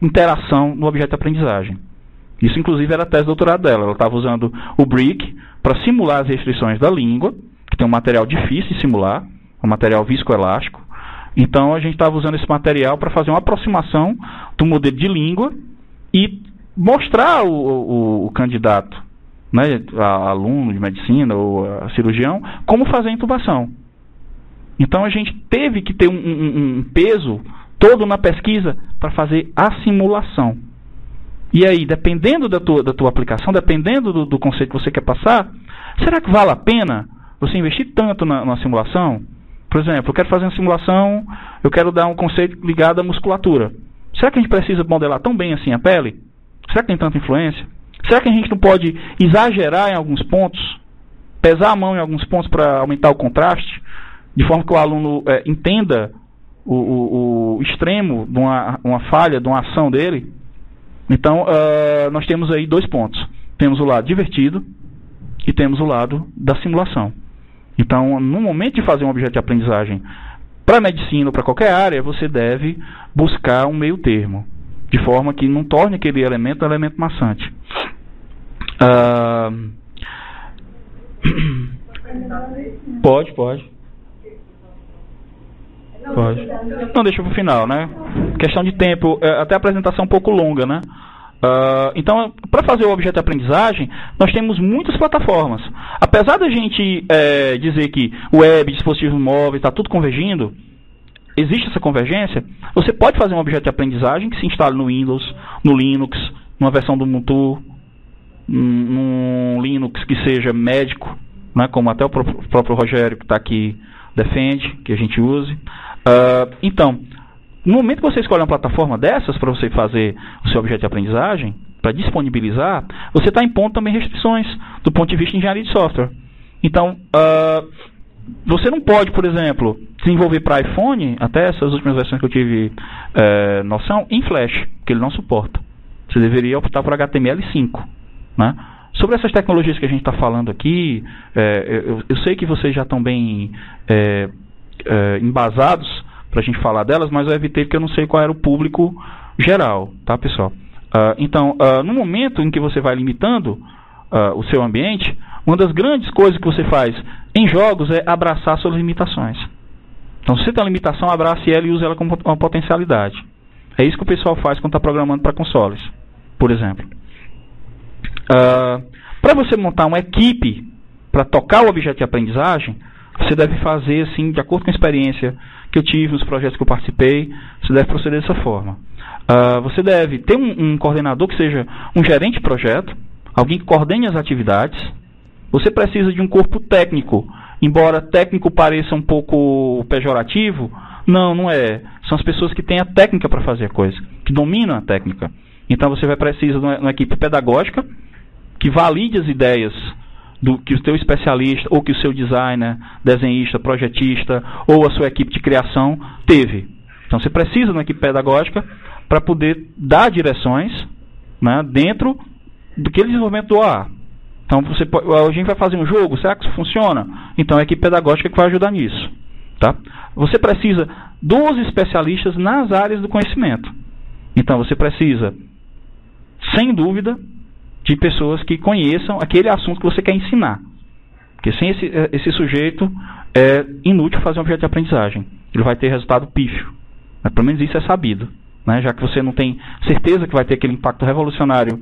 interação no objeto de aprendizagem. Isso, inclusive, era a tese de doutorado dela. Ela estava usando o BRIC para simular as restrições da língua, que tem um material difícil de simular, um material viscoelástico. Então, a gente estava usando esse material para fazer uma aproximação do modelo de língua e mostrar o candidato, né, aluno de medicina ou cirurgião, como fazer a intubação. Então, a gente teve que ter um peso todo na pesquisa para fazer a simulação. E aí, dependendo da tua aplicação, dependendo do conceito que você quer passar, será que vale a pena você investir tanto na simulação? Por exemplo, eu quero fazer uma simulação, eu quero dar um conceito ligado à musculatura. Será que a gente precisa modelar tão bem assim a pele? Será que tem tanta influência? Será que a gente não pode exagerar em alguns pontos? Pesar a mão em alguns pontos para aumentar o contraste? De forma que o aluno entenda o extremo de uma falha, de uma ação dele? Então, nós temos aí 2 pontos. Temos o lado divertido e temos o lado da simulação. Então, no momento de fazer um objeto de aprendizagem para medicina ou para qualquer área, você deve buscar um meio termo, de forma que não torne aquele elemento um elemento maçante. Pode. Então deixa para o final, né? Questão de tempo, até a apresentação um pouco longa, né? Então, para fazer o objeto de aprendizagem, nós temos muitas plataformas. Apesar da gente dizer que web, dispositivos móveis, está tudo convergindo, existe essa convergência, você pode fazer um objeto de aprendizagem que se instale no Windows, no Linux, numa versão do Ubuntu, num Linux que seja médico, né, como até o próprio Rogério que está aqui defende, que a gente use. Então, no momento que você escolhe uma plataforma dessas para você fazer o seu objeto de aprendizagem, para disponibilizar, você está impondo também restrições do ponto de vista de engenharia de software. Então, você não pode, por exemplo, desenvolver para iPhone, até essas últimas versões que eu tive noção, em Flash, que ele não suporta. Você deveria optar por HTML5. Né? Sobre essas tecnologias que a gente está falando aqui, eu sei que vocês já estão bem embasados para a gente falar delas, mas eu evitei porque eu não sei qual era o público geral, tá, pessoal? Então, no momento em que você vai limitando o seu ambiente, uma das grandes coisas que você faz em jogos é abraçar suas limitações. Então, se você tem uma limitação, abrace ela e use ela como uma potencialidade. É isso que o pessoal faz quando está programando para consoles, por exemplo. Para você montar uma equipe para tocar o objeto de aprendizagem, você deve fazer, assim, de acordo com a experiência que eu tive nos projetos que eu participei, você deve proceder dessa forma. Você deve ter um coordenador que seja um gerente de projeto, alguém que coordene as atividades. Você precisa de um corpo técnico, embora técnico pareça um pouco pejorativo, não é. São as pessoas que têm a técnica para fazer a coisa, que dominam a técnica. Então você vai precisar de uma equipe pedagógica, que valide as ideias que o seu especialista, ou que o seu designer, desenhista, projetista, ou a sua equipe de criação teve. Então você precisa de uma equipe pedagógica para poder dar direções, né, dentro daquele desenvolvimento do OA. Então a gente vai fazer um jogo, será que isso funciona? Então é a equipe pedagógica que vai ajudar nisso. Tá? Você precisa dos especialistas nas áreas do conhecimento. Então você precisa, sem dúvida, de pessoas que conheçam aquele assunto que você quer ensinar. Porque sem esse sujeito é inútil fazer um objeto de aprendizagem. Ele vai ter resultado pífio. Mas pelo menos isso é sabido. Né? Já que você não tem certeza que vai ter aquele impacto revolucionário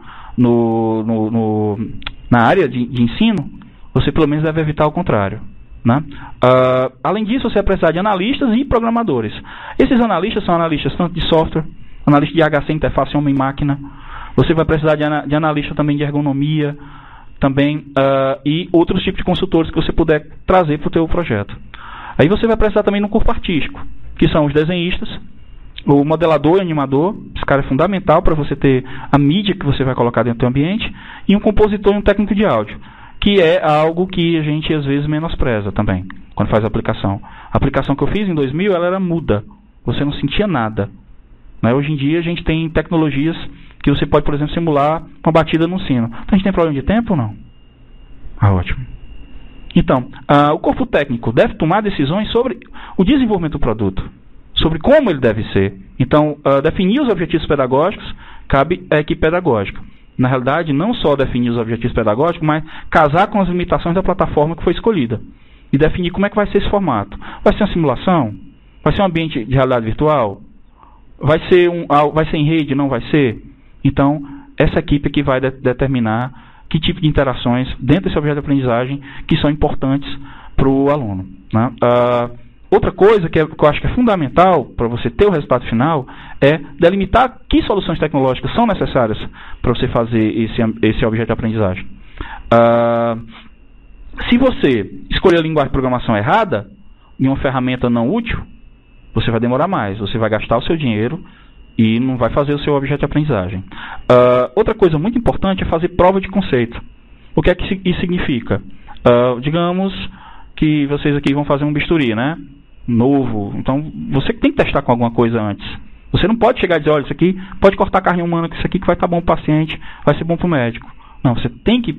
na área de ensino, você pelo menos deve evitar o contrário. Né? Além disso, você vai precisar de analistas e programadores. Esses analistas são analistas tanto de software, analista de HC, interface homem-máquina. Você vai precisar de analista também de ergonomia, também, e outros tipos de consultores que você puder trazer para o teu projeto. Aí você vai precisar também de um corpo artístico, que são os desenhistas, o modelador e animador. Esse cara é fundamental para você ter a mídia que você vai colocar dentro do teu ambiente, e um compositor e um técnico de áudio, que é algo que a gente às vezes menospreza também, quando faz a aplicação. A aplicação que eu fiz em 2000, ela era muda, você não sentia nada. Né? Hoje em dia a gente tem tecnologias que você pode, por exemplo, simular uma batida no sino. Então a gente tem problema de tempo ou não? Ótimo. Então, o corpo técnico deve tomar decisões sobre o desenvolvimento do produto, sobre como ele deve ser. Então, definir os objetivos pedagógicos cabe à equipe pedagógica. Na realidade, não só definir os objetivos pedagógicos, mas casar com as limitações da plataforma que foi escolhida. E definir como é que vai ser esse formato. Vai ser uma simulação? Vai ser um ambiente de realidade virtual? Vai ser em rede? Não vai ser? Então, essa equipe que vai determinar que tipo de interações dentro desse objeto de aprendizagem que são importantes para o aluno. Né? Outra coisa que eu acho que é fundamental para você ter o resultado final é delimitar que soluções tecnológicas são necessárias para você fazer esse objeto de aprendizagem. Se você escolher a linguagem de programação errada, em uma ferramenta não útil, você vai demorar mais, você vai gastar o seu dinheiro e não vai fazer o seu objeto de aprendizagem. Outra coisa muito importante é fazer prova de conceito. O que é que isso significa? Digamos que vocês aqui vão fazer um bisturi, né? Novo. Então, você tem que testar com alguma coisa antes. Você não pode chegar e dizer, olha, isso aqui pode cortar carne humana, que isso aqui que vai estar bom para o paciente, vai ser bom para o médico. Não, você tem que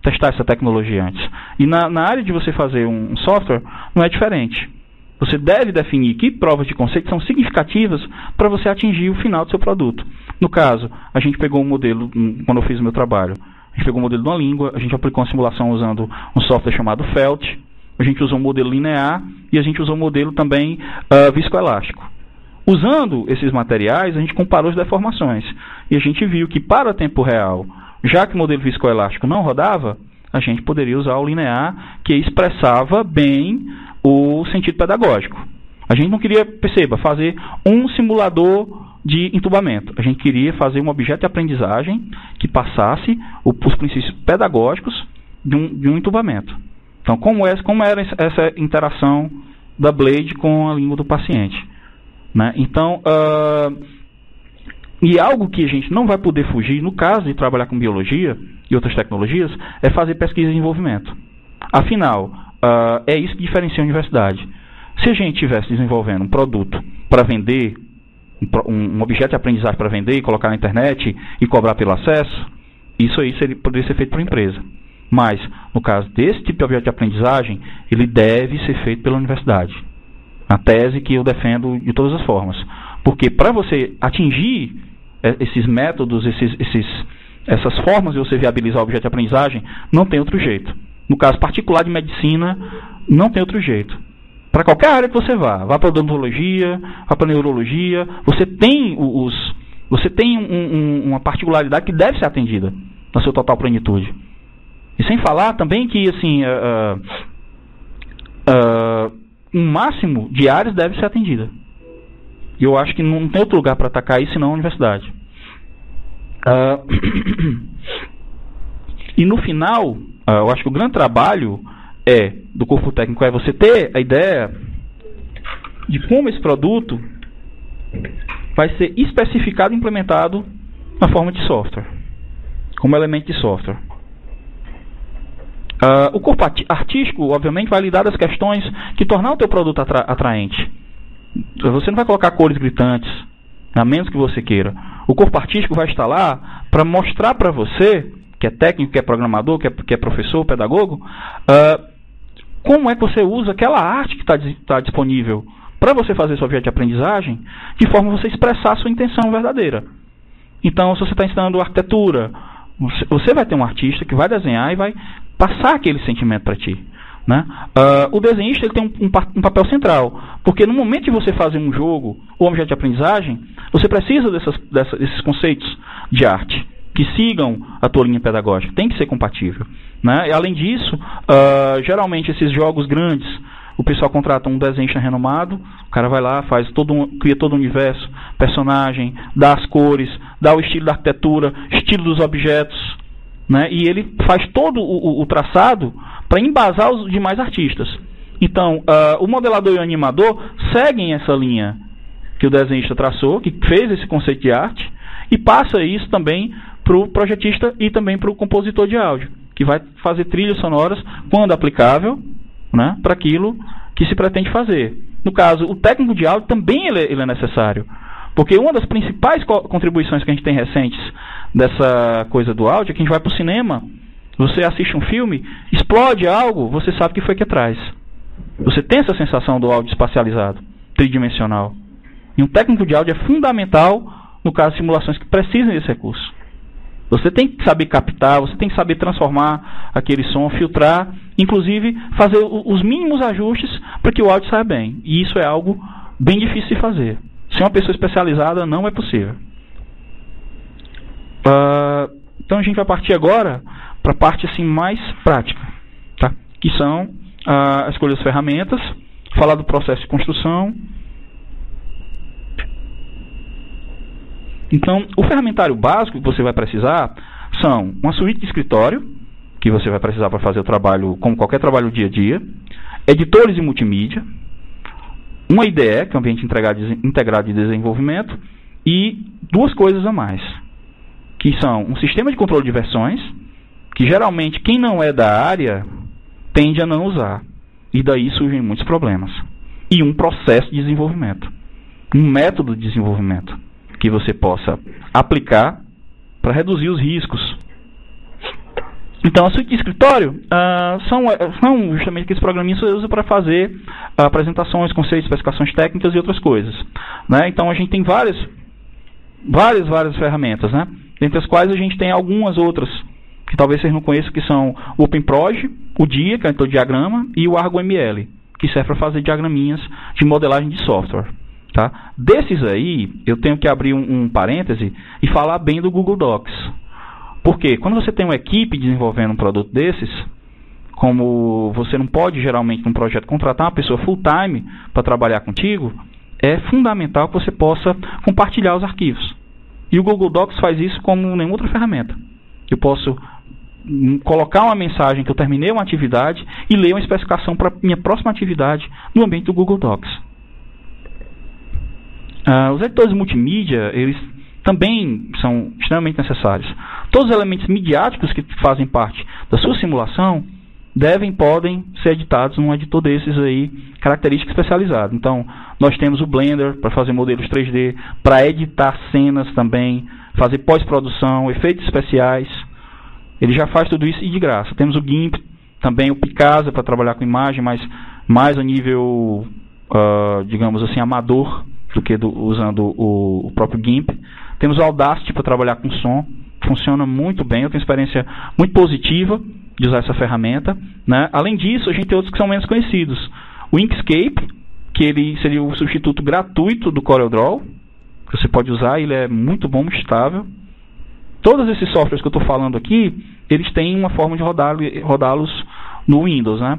testar essa tecnologia antes. E na área de você fazer um software, não é diferente. Você deve definir que provas de conceito são significativas para você atingir o final do seu produto. No caso, a gente pegou um modelo, quando eu fiz o meu trabalho, a gente pegou um modelo de uma língua, a gente aplicou uma simulação usando um software chamado Felt, a gente usou um modelo linear e a gente usou um modelo também viscoelástico. Usando esses materiais, a gente comparou as deformações. E a gente viu que para tempo real, já que o modelo viscoelástico não rodava, a gente poderia usar o linear, que expressava bem o sentido pedagógico. A gente não queria, perceba, fazer um simulador de entubamento. A gente queria fazer um objeto de aprendizagem que passasse os princípios pedagógicos de um entubamento. Então, como era essa interação da blade com a língua do paciente? Né? Então, e algo que a gente não vai poder fugir, no caso de trabalhar com biologia e outras tecnologias, é fazer pesquisa e desenvolvimento. Afinal, é isso que diferencia a universidade. Se a gente estivesse desenvolvendo um produto para vender, um objeto de aprendizagem para vender e colocar na internet e cobrar pelo acesso, isso aí poderia ser feito por empresa. Mas, no caso desse tipo de objeto de aprendizagem, ele deve ser feito pela universidade. A tese que eu defendo de todas as formas. Porque para você atingir esses métodos, essas formas de você viabilizar o objeto de aprendizagem, não tem outro jeito. No caso particular de medicina, não tem outro jeito. Para qualquer área que você vá para a odontologia, vá para a neurologia, você tem uma particularidade que deve ser atendida na sua total plenitude. E sem falar também que assim, um máximo de áreas deve ser atendida. E eu acho que não tem outro lugar para atacar isso senão a universidade. E no final, eu acho que o grande trabalho do corpo técnico é você ter a ideia de como esse produto vai ser especificado e implementado na forma de software, como elemento de software. O corpo artístico, obviamente, vai lidar das questões que tornar o teu produto atraente. Você não vai colocar cores gritantes, a menos que você queira. O corpo artístico vai estar lá para mostrar para você, que é técnico, que é programador, que é professor, pedagogo, como é que você usa aquela arte que está disponível para você fazer seu objeto de aprendizagem, de forma a você expressar a sua intenção verdadeira. Então, se você está ensinando arquitetura, você vai ter um artista que vai desenhar e vai passar aquele sentimento para ti. Né? O desenhista ele tem um papel central, porque no momento de você fazer um jogo ou objeto de aprendizagem, você precisa desses conceitos de arte que sigam a tua linha pedagógica, tem que ser compatível. Né? E, além disso, geralmente esses jogos grandes, o pessoal contrata um desenhista renomado, o cara vai lá, cria todo o universo, personagem, dá as cores, dá o estilo da arquitetura, estilo dos objetos, né? E ele faz todo o traçado para embasar os demais artistas. Então, o modelador e o animador seguem essa linha que o desenhista traçou, que fez esse conceito de arte, e passa isso também para o projetista e também para o compositor de áudio, que vai fazer trilhas sonoras, quando aplicável, né, para aquilo que se pretende fazer. No caso, o técnico de áudio também ele é necessário, porque uma das principais contribuições que a gente tem recentes dessa coisa do áudio é que a gente vai para o cinema, você assiste um filme, explode algo, você sabe o que foi aqui atrás. Você tem essa sensação do áudio espacializado, tridimensional. E um técnico de áudio é fundamental, no caso de simulações que precisam desse recurso. Você tem que saber captar, você tem que saber transformar aquele som, filtrar, inclusive fazer os mínimos ajustes para que o áudio saia bem. E isso é algo bem difícil de fazer. Sem uma pessoa especializada não é possível. Então a gente vai partir agora para a parte assim, mais prática, tá? Que são a escolha das ferramentas, falar do processo de construção. Então, o ferramentário básico que você vai precisar são uma suíte de escritório, que você vai precisar para fazer o trabalho, como qualquer trabalho do dia a dia, editores de multimídia, uma IDE, que é um ambiente integrado de desenvolvimento, e duas coisas a mais, que são um sistema de controle de versões, que geralmente quem não é da área tende a não usar, e daí surgem muitos problemas, e um processo de desenvolvimento, um método de desenvolvimento, que você possa aplicar para reduzir os riscos. Então, a suíte de escritório são justamente aqueles programinhas que você usa para fazer apresentações, conceitos, especificações técnicas e outras coisas. Né? Então, a gente tem várias ferramentas, né? Dentre as quais a gente tem algumas outras que talvez vocês não conheçam, que são o OpenProj, o DIA, que é o diagrama, e o ArgoML, que serve para fazer diagraminhas de modelagem de software. Tá? Desses aí, eu tenho que abrir um parêntese e falar bem do Google Docs. Porque quando você tem uma equipe desenvolvendo um produto desses, como você não pode geralmente num projeto contratar uma pessoa full-time para trabalhar contigo, é fundamental que você possa compartilhar os arquivos. E o Google Docs faz isso como nenhuma outra ferramenta. Eu posso colocar uma mensagem que eu terminei uma atividade e ler uma especificação para minha próxima atividade no ambiente do Google Docs. Os editores multimídia, eles também são extremamente necessários. Todos os elementos midiáticos que fazem parte da sua simulação podem ser editados num editor desses aí, característica especializada. Então, nós temos o Blender para fazer modelos 3D, para editar cenas também, fazer pós-produção, efeitos especiais. Ele já faz tudo isso e de graça. Temos o GIMP, também o Picasa para trabalhar com imagem, mas mais a nível, digamos assim, amador, do que usando o próprio GIMP. Temos o Audacity para trabalhar com som, funciona muito bem, eu tenho experiência muito positiva de usar essa ferramenta, né? Além disso, a gente tem outros que são menos conhecidos. O Inkscape, que ele seria o substituto gratuito do CorelDRAW, que você pode usar, ele é muito bom, muito estável. Todos esses softwares que eu estou falando aqui, eles têm uma forma de rodá-los no Windows, né?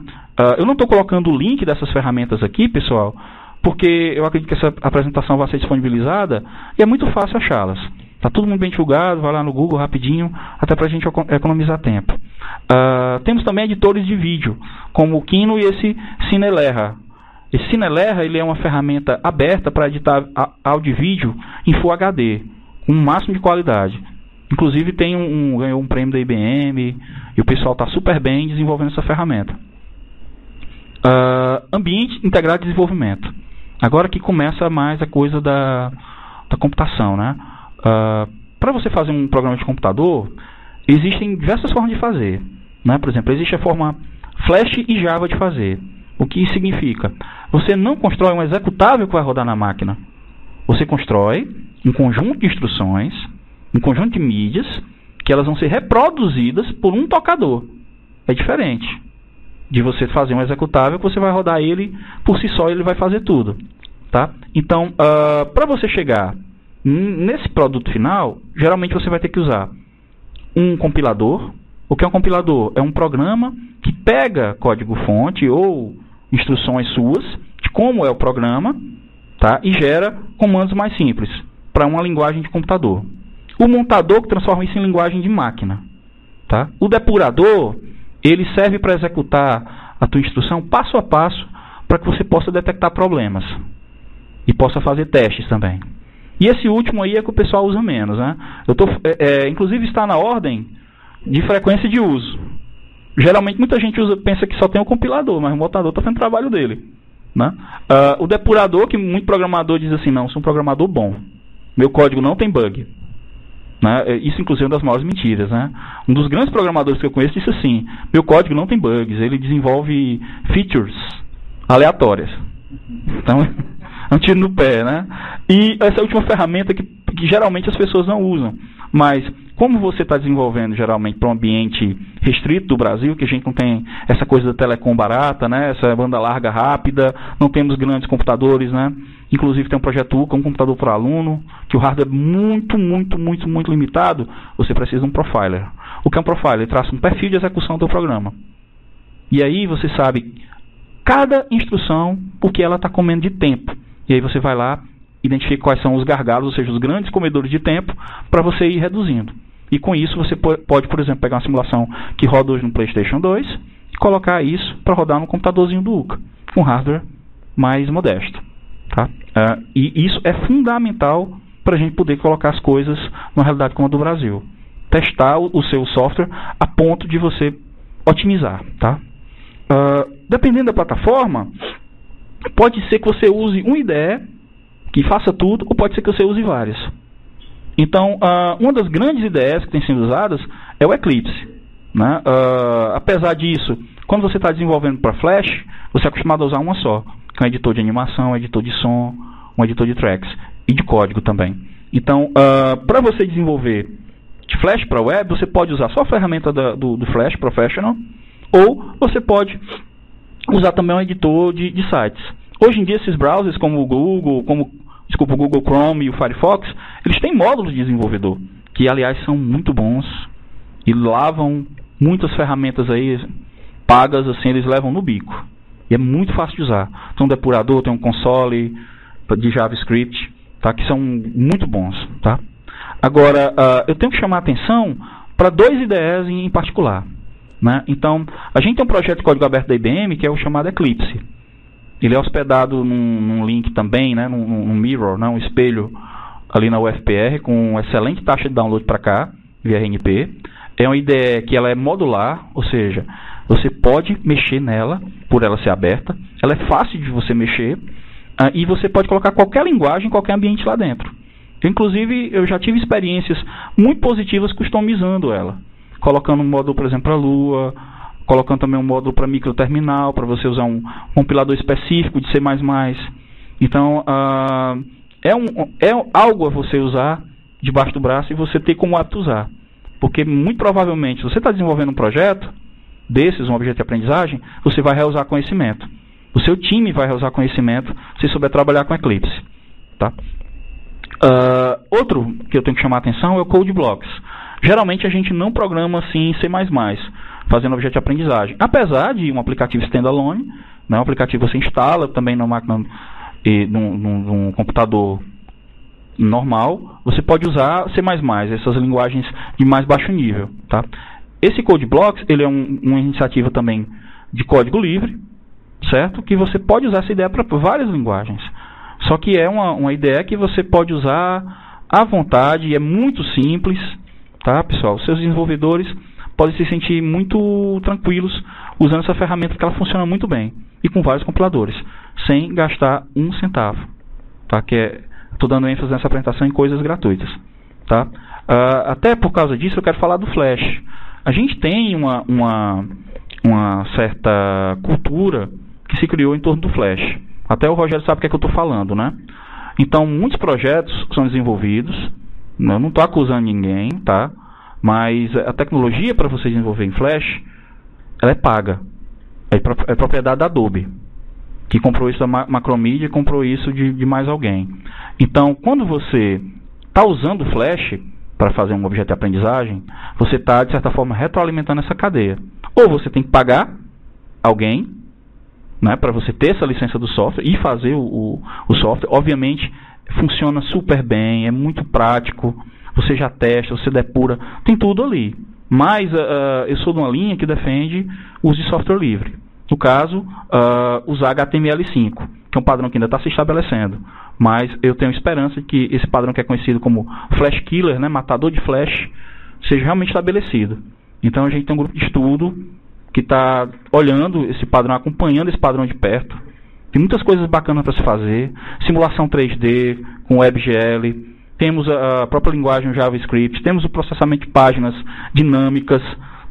Eu não estou colocando o link dessas ferramentas aqui, pessoal, porque eu acredito que essa apresentação vai ser disponibilizada e é muito fácil achá-las. Está tudo muito bem divulgado, vai lá no Google rapidinho, até para a gente economizar tempo. Temos também editores de vídeo, como o Kino e esse Cinelerra. Esse Cinelerra, ele é uma ferramenta aberta para editar áudio e vídeo em Full HD, com um máximo de qualidade. Inclusive ganhou um prêmio da IBM e o pessoal está super bem desenvolvendo essa ferramenta. Ambiente integrado de desenvolvimento. Agora que começa mais a coisa da computação, né? Para você fazer um programa de computador, existem diversas formas de fazer, né? Por exemplo, existe a forma Flash e Java de fazer. O que isso significa? Você não constrói um executável que vai rodar na máquina. Você constrói um conjunto de instruções, um conjunto de mídias, que elas vão ser reproduzidas por um tocador. É diferente de você fazer um executável que você vai rodar ele por si só, ele vai fazer tudo, tá? Então, para você chegar nesse produto final, geralmente você vai ter que usar um compilador. O que é um compilador? É um programa que pega código-fonte ou instruções suas, de como é o programa, tá? E gera comandos mais simples, para uma linguagem de computador. O montador que transforma isso em linguagem de máquina, tá? O depurador, ele serve para executar a tua instrução passo a passo, para que você possa detectar problemas e possa fazer testes também. E esse último aí é que o pessoal usa menos, né? Inclusive está na ordem de frequência de uso. Geralmente muita gente pensa que só tem o compilador, mas o montador está fazendo o trabalho dele, né? O depurador, que muito programador diz assim, não, sou um programador bom, meu código não tem bug, né? Isso inclusive é uma das maiores mentiras, né? Um dos grandes programadores que eu conheço disse assim, meu código não tem bugs, ele desenvolve features aleatórias. Então é um tiro no pé, né? E essa é a última ferramenta que geralmente as pessoas não usam, mas como você está desenvolvendo geralmente para um ambiente restrito do Brasil, que a gente não tem essa coisa da telecom barata, né? Essa banda larga rápida, não temos grandes computadores, né? Inclusive tem um projeto UCA, um computador por aluno, que o hardware é muito limitado, você precisa de um profiler. O que é um profiler? Ele traça um perfil de execução do programa. E aí você sabe cada instrução, o que ela está comendo de tempo. E aí você vai lá, identifica quais são os gargalos, ou seja, os grandes comedores de tempo, para você ir reduzindo. E com isso você pode, por exemplo, pegar uma simulação que roda hoje no PlayStation 2 e colocar isso para rodar no computadorzinho do UCA, com hardware mais modesto. Tá? E isso é fundamental para a gente poder colocar as coisas numa realidade como a do Brasil. Testar o seu software a ponto de você otimizar. Tá? Dependendo da plataforma, pode ser que você use uma IDE que faça tudo, ou pode ser que você use várias. Então, uma das grandes ideias que tem sido usadas é o Eclipse, né? Apesar disso, quando você está desenvolvendo para Flash, você é acostumado a usar uma só, que é um editor de animação, um editor de som, um editor de tracks e de código também. Então, para você desenvolver de Flash para web, você pode usar só a ferramenta do Flash Professional, ou você pode usar também um editor de sites. Hoje em dia, esses browsers como o Google, como desculpa, o Google Chrome e o Firefox, eles têm módulos de desenvolvedor, que aliás são muito bons e lavam muitas ferramentas aí pagas, assim, eles levam no bico. E é muito fácil de usar. Tem um depurador, tem um console de JavaScript, tá? Que são muito bons, tá? Agora, eu tenho que chamar a atenção para 2 IDEs em particular, né? Então, a gente tem um projeto de código aberto da IBM que é o chamado Eclipse. Ele é hospedado num link também, né? num mirror, né? Um espelho ali na UFPR com excelente taxa de download para cá, via RNP. É uma IDE que ela é modular, ou seja, você pode mexer nela, por ela ser aberta. Ela é fácil de você mexer. E você pode colocar qualquer linguagem em qualquer ambiente lá dentro. Inclusive, eu já tive experiências muito positivas customizando ela. Colocando um módulo, por exemplo, para Lua. Colocando também um módulo para microterminal, para você usar um compilador específico de C++. Então, é algo a você usar debaixo do braço e você ter como hábito usar. Porque, muito provavelmente, se você está desenvolvendo um projeto desses, um objeto de aprendizagem, você vai reusar conhecimento. O seu time vai reusar conhecimento se souber trabalhar com Eclipse. Tá? Outro que eu tenho que chamar a atenção é o Code Blocks. Geralmente a gente não programa assim em C++, fazendo objeto de aprendizagem. Apesar de um aplicativo standalone, né, um aplicativo que você instala também na máquina e num computador normal, você pode usar C++, essas linguagens de mais baixo nível. Tá? Esse Code Blocks, ele é uma iniciativa também de código livre, certo? Que você pode usar essa ideia para várias linguagens. Só que é uma ideia que você pode usar à vontade e é muito simples, tá, pessoal? Seus desenvolvedores podem se sentir muito tranquilos usando essa ferramenta, porque ela funciona muito bem e com vários compiladores, sem gastar um centavo, tá? Estou dando ênfase nessa apresentação em coisas gratuitas, tá? Até por causa disso eu quero falar do Flash. A gente tem uma certa cultura que se criou em torno do Flash. Até o Rogério sabe o que é que eu estou falando, né? Então, muitos projetos são desenvolvidos, eu não estou acusando ninguém, tá? Mas a tecnologia para você desenvolver em Flash, ela é paga. É propriedade da Adobe, que comprou isso da Macromedia e comprou isso de mais alguém. Então, quando você está usando o Flash para fazer um objeto de aprendizagem, você está, de certa forma, retroalimentando essa cadeia. Ou você tem que pagar alguém, né, para você ter essa licença do software e fazer o software. Obviamente, funciona super bem, é muito prático, você já testa, você depura, tem tudo ali. Mas eu sou de uma linha que defende o uso de software livre. No caso, usar HTML5, que é um padrão que ainda está se estabelecendo. Mas eu tenho esperança que esse padrão que é conhecido como Flash Killer, né, matador de Flash, seja realmente estabelecido. Então a gente tem um grupo de estudo que está olhando esse padrão, acompanhando esse padrão de perto. Tem muitas coisas bacanas para se fazer. Simulação 3D com WebGL. Temos a própria linguagem JavaScript. Temos o processamento de páginas dinâmicas.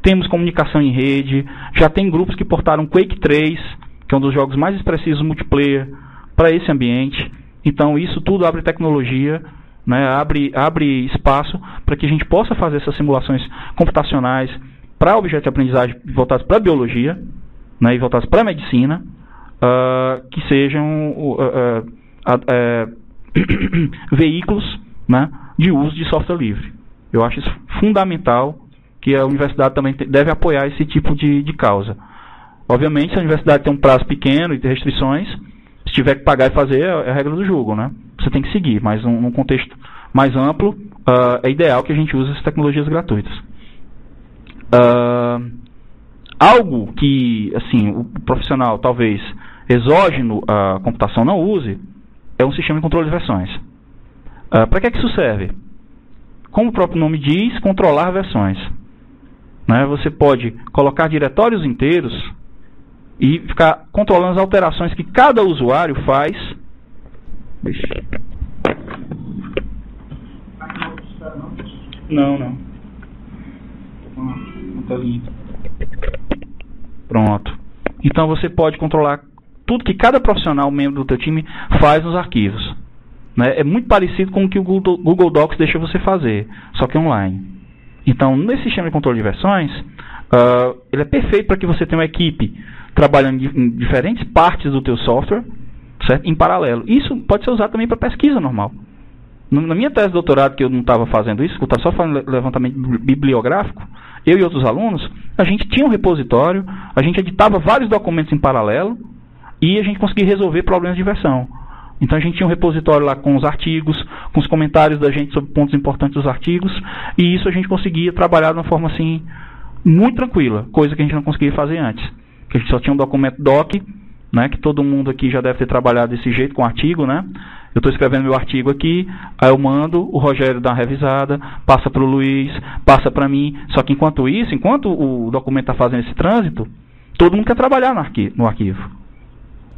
Temos comunicação em rede. Já tem grupos que portaram Quake 3, que é um dos jogos mais expressivos multiplayer, para esse ambiente. Então isso tudo abre tecnologia, né, abre espaço para que a gente possa fazer essas simulações computacionais para objetos de aprendizagem voltados para a biologia, né, e voltados para a medicina, que sejam veículos, né, de uso de software livre. Eu acho isso fundamental, que a universidade também deve apoiar esse tipo de causa. Obviamente, se a universidade tem um prazo pequeno e tem restrições, se tiver que pagar e fazer, é a regra do jogo, né? Você tem que seguir, mas num contexto mais amplo, é ideal que a gente use essas tecnologias gratuitas. Algo que, assim, o profissional talvez exógeno à computação não use é um sistema de controle de versões. Para que isso serve? Como o próprio nome diz, controlar versões. Né? Você pode colocar diretórios inteiros e ficar controlando as alterações que cada usuário faz. Não. Pronto. Então você pode controlar tudo que cada profissional, membro do teu time, faz nos arquivos. Né? É muito parecido com o que o Google Docs deixa você fazer, só que online. Então, nesse sistema de controle de versões, ele é perfeito para que você tenha uma equipe trabalhando em diferentes partes do teu software, certo? Em paralelo. Isso pode ser usado também para pesquisa normal. Na minha tese de doutorado, que eu não estava fazendo isso, que eu estava só fazendo levantamento bibliográfico, eu e outros alunos, a gente tinha um repositório, a gente editava vários documentos em paralelo e a gente conseguia resolver problemas de versão. Então a gente tinha um repositório lá com os artigos, com os comentários da gente sobre pontos importantes dos artigos, e isso a gente conseguia trabalhar de uma forma assim, muito tranquila, coisa que a gente não conseguia fazer antes. Que a gente só tinha um documento doc, né, que todo mundo aqui já deve ter trabalhado desse jeito com artigo, né? Eu estou escrevendo meu artigo aqui, aí eu mando, o Rogério dá uma revisada, passa para o Luiz, passa para mim. Só que enquanto isso, enquanto o documento está fazendo esse trânsito, todo mundo quer trabalhar no arquivo.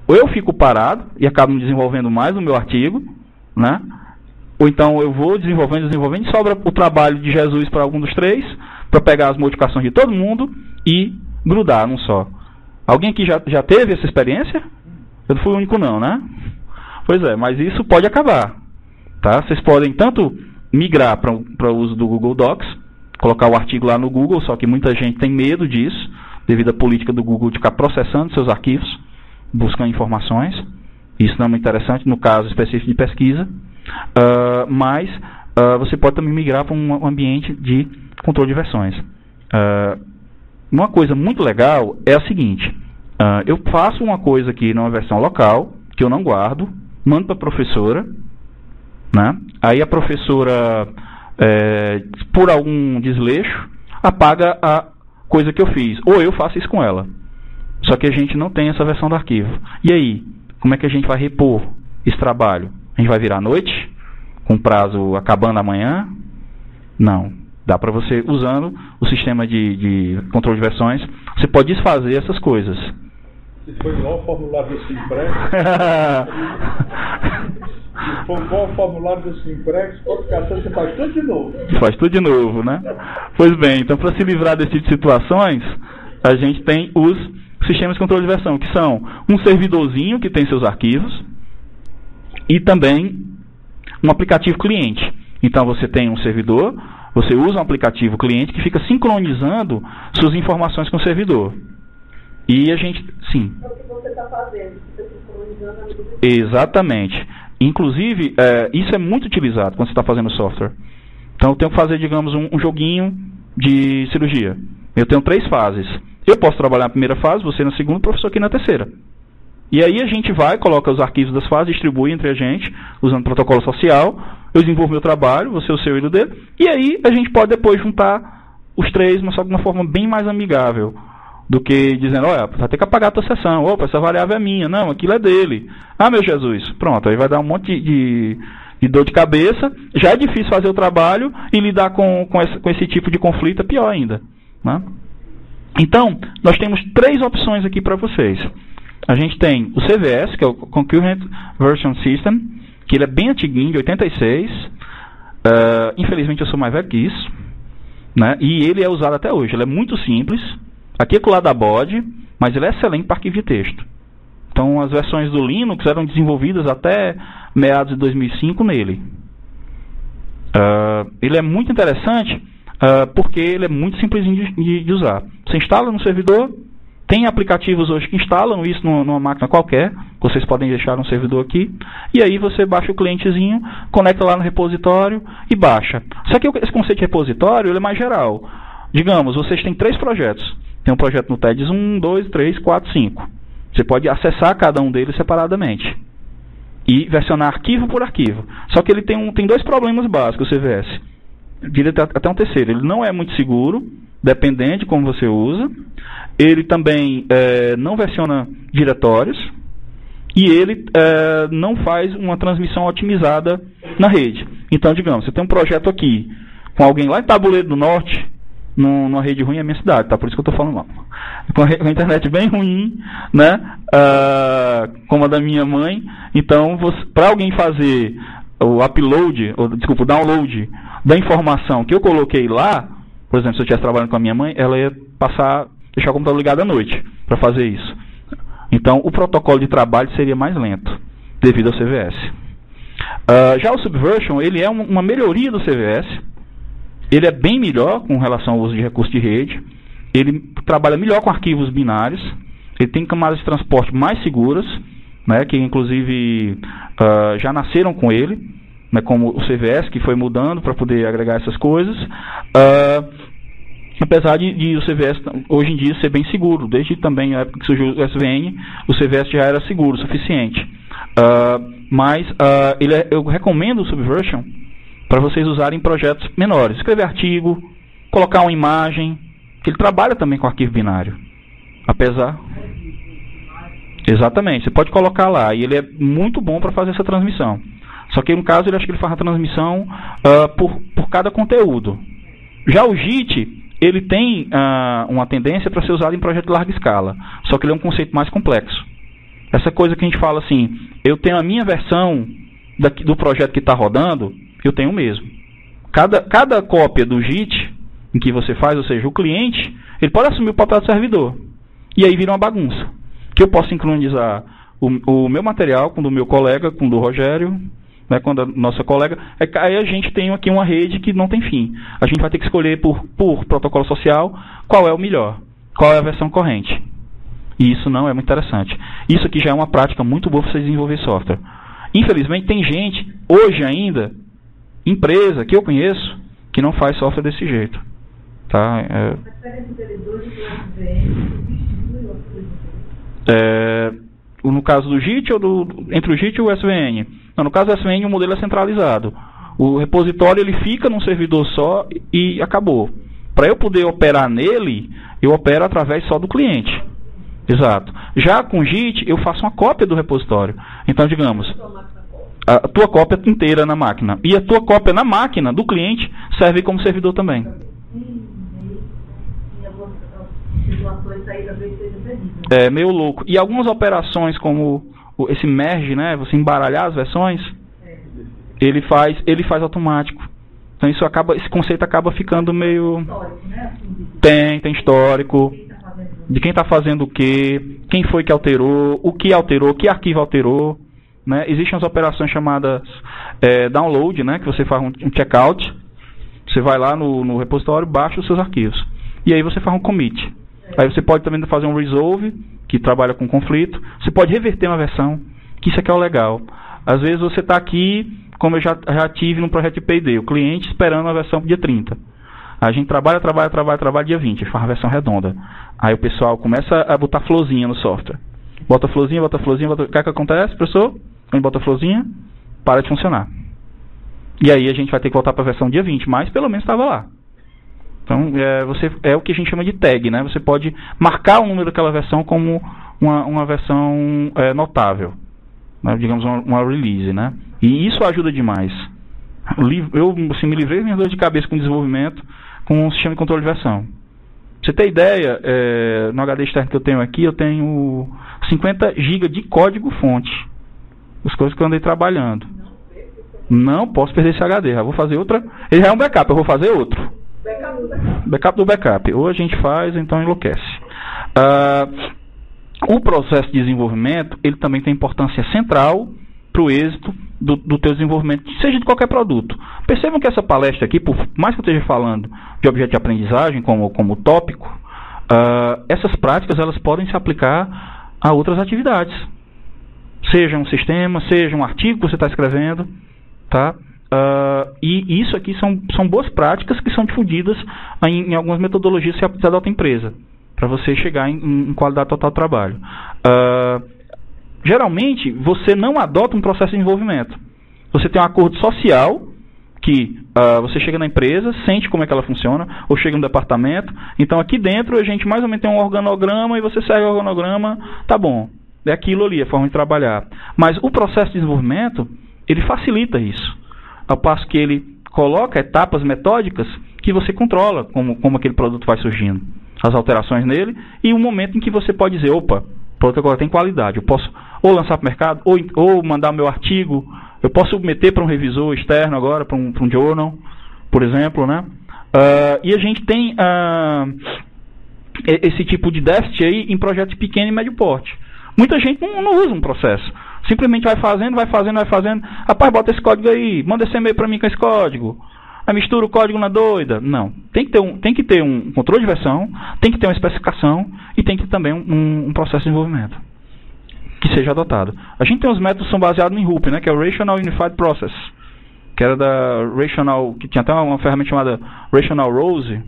Ou eu fico parado e acabo desenvolvendo mais o meu artigo, né? Ou então eu vou desenvolvendo, e sobra o trabalho de Jesus para algum dos três, para pegar as modificações de todo mundo e grudar num só. Alguém aqui já teve essa experiência? Eu não fui o único não, né? Pois é, mas isso pode acabar, tá? Vocês podem tanto migrar para o uso do Google Docs, colocar o artigo lá no Google, só que muita gente tem medo disso, devido à política do Google de ficar processando seus arquivos, buscando informações. Isso não é muito interessante no caso específico de pesquisa, mas você pode também migrar para um ambiente de controle de versões. Uma coisa muito legal é a seguinte, eu faço uma coisa aqui numa versão local, que eu não guardo, mando para a professora, né? Aí a professora, por algum desleixo, apaga a coisa que eu fiz, ou eu faço isso com ela. Só que a gente não tem essa versão do arquivo. E aí, como é que a gente vai repor esse trabalho? A gente vai virar à noite, com prazo acabando amanhã? Não. Dá para você, usando o sistema de controle de versões, você pode desfazer essas coisas. Se for igual o formulário do Simprex, se for igual o formulário do Simprex, você faz tudo de novo. Faz tudo de novo, né? Pois bem, então para se livrar desse tipo de situações, a gente tem os sistemas de controle de versão, que são um servidorzinho que tem seus arquivos e também um aplicativo cliente. Então você tem um servidor, você usa um aplicativo cliente que fica sincronizando suas informações com o servidor. E a gente, sim. É o que você está fazendo, você está sincronizando a vida. Exatamente. Inclusive, isso é muito utilizado quando você está fazendo software. Então eu tenho que fazer, digamos, um joguinho de cirurgia. Eu tenho 3 fases. Eu posso trabalhar na primeira fase, você na segunda, o professor aqui na terceira. E aí a gente vai, coloca os arquivos das fases, distribui entre a gente, usando protocolo social. Eu desenvolvo meu trabalho, você o seu e o dele. E aí a gente pode depois juntar os 3, mas só de uma forma bem mais amigável. Do que dizendo, olha, vai ter que apagar a tua sessão. Opa, essa variável é minha. Não, aquilo é dele. Ah, meu Jesus. Pronto, aí vai dar um monte de dor de cabeça. Já é difícil fazer o trabalho e lidar com esse tipo de conflito é pior ainda, né? Então, nós temos 3 opções aqui para vocês. A gente tem o CVS, que é o Concurrent Version System, que ele é bem antiguinho, de 86. Infelizmente eu sou mais velho que isso, né? E ele é usado até hoje. Ele é muito simples. Aqui é com o lado da bode, mas ele é excelente para arquivo de texto. Então as versões do Linux eram desenvolvidas até meados de 2005 nele. Ele é muito interessante porque ele é muito simplesinho de usar. Você instala no servidor, tem aplicativos hoje que instalam isso numa máquina qualquer, vocês podem deixar no servidor aqui, e aí você baixa o clientezinho, conecta lá no repositório e baixa. Só que esse conceito de repositório ele é mais geral. Digamos, vocês têm 3 projetos. Tem um projeto no TEDS 1, 2, 3, 4, 5. Você pode acessar cada um deles separadamente. E versionar arquivo por arquivo. Só que ele tem 2 problemas básicos, o CVS. Eu diria até um terceiro. Ele não é muito seguro, dependendo de como você usa. Ele também não versiona diretórios. E ele não faz uma transmissão otimizada na rede. Então, digamos, você tem um projeto aqui com alguém lá em Tabuleiro do Norte, numa rede ruim é a minha cidade, tá? Por isso que eu tô falando mal. Com a internet bem ruim, né? Como a da minha mãe. Então, para alguém fazer o upload, o download da informação que eu coloquei lá, por exemplo, se eu estivesse trabalhando com a minha mãe, ela ia deixar o computador ligado à noite para fazer isso. Então, o protocolo de trabalho seria mais lento, devido ao CVS. Já o Subversion, ele é uma melhoria do CVS. Ele é bem melhor com relação ao uso de recursos de rede. Ele trabalha melhor com arquivos binários. Ele tem camadas de transporte mais seguras. né, que inclusive já nasceram com ele, né, como o CVS, que foi mudando para poder agregar essas coisas, apesar de o CVS hoje em dia ser bem seguro. Desde também a época que surgiu o SVN, o CVS já era seguro o suficiente. Mas eu recomendo o Subversion para vocês usarem em projetos menores. Escrever artigo, colocar uma imagem, que ele trabalha também com arquivo binário. Apesar... Exatamente, você pode colocar lá, e ele é muito bom para fazer essa transmissão. Só que no caso ele acha que ele faz a transmissão por cada conteúdo. Já o JIT, ele tem uma tendência para ser usado em projeto de larga escala, só que ele é um conceito mais complexo. Essa coisa que a gente fala assim, eu tenho a minha versão do projeto que está rodando, eu tenho mesmo. Cada cópia do JIT em que você faz, ou seja, o cliente, ele pode assumir o papel do servidor. E aí vira uma bagunça. Que eu posso sincronizar o meu material com o do meu colega, com o do Rogério, né, com a nossa colega. Aí a gente tem aqui uma rede que não tem fim. A gente vai ter que escolher por protocolo social qual é o melhor, qual é a versão corrente. E isso não é muito interessante. Isso aqui já é uma prática muito boa para você desenvolver software. Infelizmente tem gente, hoje ainda, empresa que eu conheço, que não faz software desse jeito. Tá? No caso do JIT ou entre o JIT e o SVN? Não, no caso do SVN o modelo é centralizado. O repositório ele fica num servidor só e acabou. Para eu poder operar nele, eu opero através só do cliente. Exato. Já com o JIT eu faço uma cópia do repositório. Então, digamos, a tua cópia inteira na máquina. E a tua cópia na máquina do cliente serve como servidor também. É meio louco. E algumas operações como esse merge, né, você embaralhar as versões, ele faz automático. Então esse conceito acaba ficando meio... Tem histórico de quem está fazendo o quê, quem foi que alterou, que arquivo alterou, né? Existem as operações chamadas download, né, que você faz um checkout, você vai lá no repositório, baixa os seus arquivos. E aí você faz um commit. Aí você pode também fazer um resolve, que trabalha com conflito. Você pode reverter uma versão, que isso aqui é o legal. Às vezes você está aqui, como eu já tive no projeto de P&D, o cliente esperando a versão para dia 30. A gente trabalha dia 20, faz uma versão redonda. Aí o pessoal começa a botar florzinha no software. Bota florzinha. O que acontece, professor? Quando bota florzinha, para de funcionar. E aí a gente vai ter que voltar para a versão dia 20, mas pelo menos estava lá. Então, é o que a gente chama de tag, né? Você pode marcar o número daquela versão como uma versão notável, né? Digamos, uma release, né? E isso ajuda demais. Eu me livrei das minhas dores de cabeça com desenvolvimento com um sistema de controle de versão. Pra você ter ideia, no HD externo que eu tenho aqui, eu tenho 50 GB de código fonte. As coisas que eu andei trabalhando. Não posso perder esse HD, já vou fazer outra. Ele já é um backup, eu vou fazer outro. Backup do backup. Ou a gente faz, então enlouquece. O processo de desenvolvimento, ele também tem importância central para o êxito do teu desenvolvimento, seja de qualquer produto. Percebam que essa palestra aqui, por mais que eu esteja falando de objeto de aprendizagem como tópico, essas práticas elas podem se aplicar a outras atividades. Seja um sistema, seja um artigo que você está escrevendo, tá? E isso aqui são boas práticas que são difundidas em algumas metodologias que você adota em empresa, para você chegar em qualidade total do trabalho. Geralmente, você não adota um processo de desenvolvimento. Você tem um acordo social, que você chega na empresa, sente como é que ela funciona, ou chega no departamento. Então, aqui dentro, a gente mais ou menos tem um organograma, e você segue o organograma, tá bom. É aquilo ali, a forma de trabalhar. Mas o processo de desenvolvimento, ele facilita isso. Ao passo que ele coloca etapas metódicas que você controla como aquele produto vai surgindo. As alterações nele e o momento em que você pode dizer, opa, o produto agora tem qualidade. Eu posso ou lançar para o mercado, ou mandar meu artigo, eu posso submeter para um revisor externo agora, para um journal, por exemplo, né? E a gente tem esse tipo de déficit aí em projetos de pequeno e médio porte. Muita gente não usa um processo. Simplesmente vai fazendo. Rapaz, bota esse código aí, manda esse e-mail para mim com esse código. Aí mistura o código na doida. Não. Tem que ter um controle de versão, tem que ter uma especificação e tem que ter também um processo de desenvolvimento. que seja adotado. A gente tem os métodos que são baseados em RUP, né, que é o Rational Unified Process, que era da Rational, que tinha até uma ferramenta chamada Rational Rose,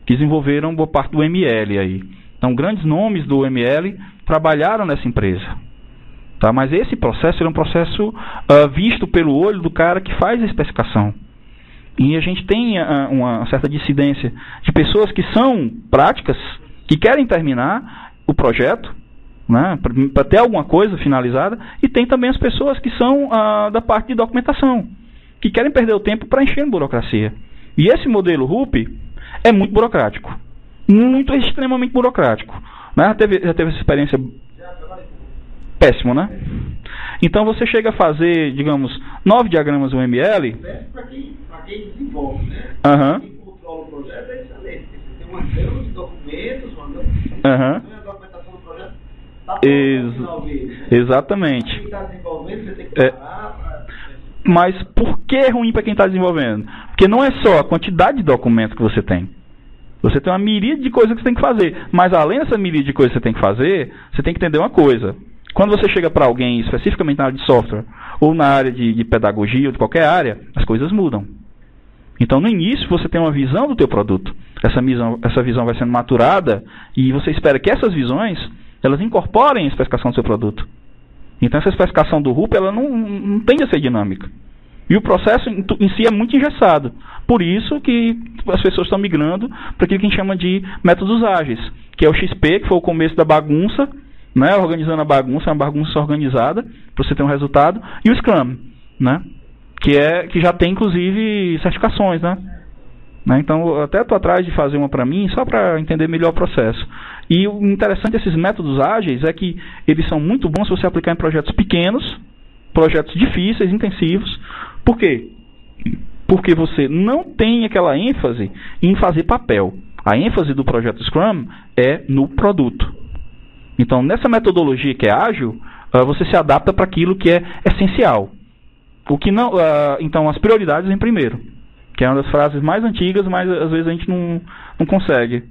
que desenvolveram boa parte do ML aí. Então, grandes nomes do ML trabalharam nessa empresa. Tá? Mas esse processo é um processo visto pelo olho do cara que faz a especificação. E a gente tem uma certa dissidência de pessoas que são práticas, que querem terminar o projeto, né, para ter alguma coisa finalizada, e tem também as pessoas que são da parte de documentação, que querem perder o tempo para encher burocracia. E esse modelo RUP é muito burocrático. Muito, extremamente burocrático. Né? Já teve essa experiência péssimo, né? Então você chega a fazer, digamos, 9 diagramas UML. Para quem desenvolve, né? Quem controla o projeto é excelente. Você tem uma gama de documentos, a documentação do projeto está no final dele, né? Exatamente. Quem está desenvolvendo, você tem que parar. Mas por que é ruim para quem está desenvolvendo? Porque não é só a quantidade de documentos que você tem. Você tem uma miríade de coisas que você tem que fazer. Mas além dessa miríade de coisas que você tem que fazer, você tem que entender uma coisa. Quando você chega para alguém, especificamente na área de software, ou na área de pedagogia, ou de qualquer área, as coisas mudam. Então, no início, você tem uma visão do teu produto. Essa visão vai sendo maturada, e você espera que essas visões, elas incorporem a especificação do seu produto. Então, essa especificação do RUP, ela não tende a ser dinâmica. E o processo em si é muito engessado. Por isso que as pessoas estão migrando para aquilo que a gente chama de métodos ágeis, que é o XP, que foi o começo da bagunça, né, organizando a bagunça, uma bagunça organizada, para você ter um resultado, e o Scrum, né, que já tem, inclusive, certificações, né? Então, eu até estou atrás de fazer uma para mim, só para entender melhor o processo. E o interessante desses métodos ágeis é que eles são muito bons se você aplicar em projetos pequenos, projetos difíceis, intensivos. Por quê? Porque você não tem aquela ênfase em fazer papel. A ênfase do projeto Scrum é no produto. Então, nessa metodologia que é ágil, você se adapta para aquilo que é essencial. O que não, então, as prioridades vêm primeiro, que é uma das frases mais antigas, mas às vezes a gente não consegue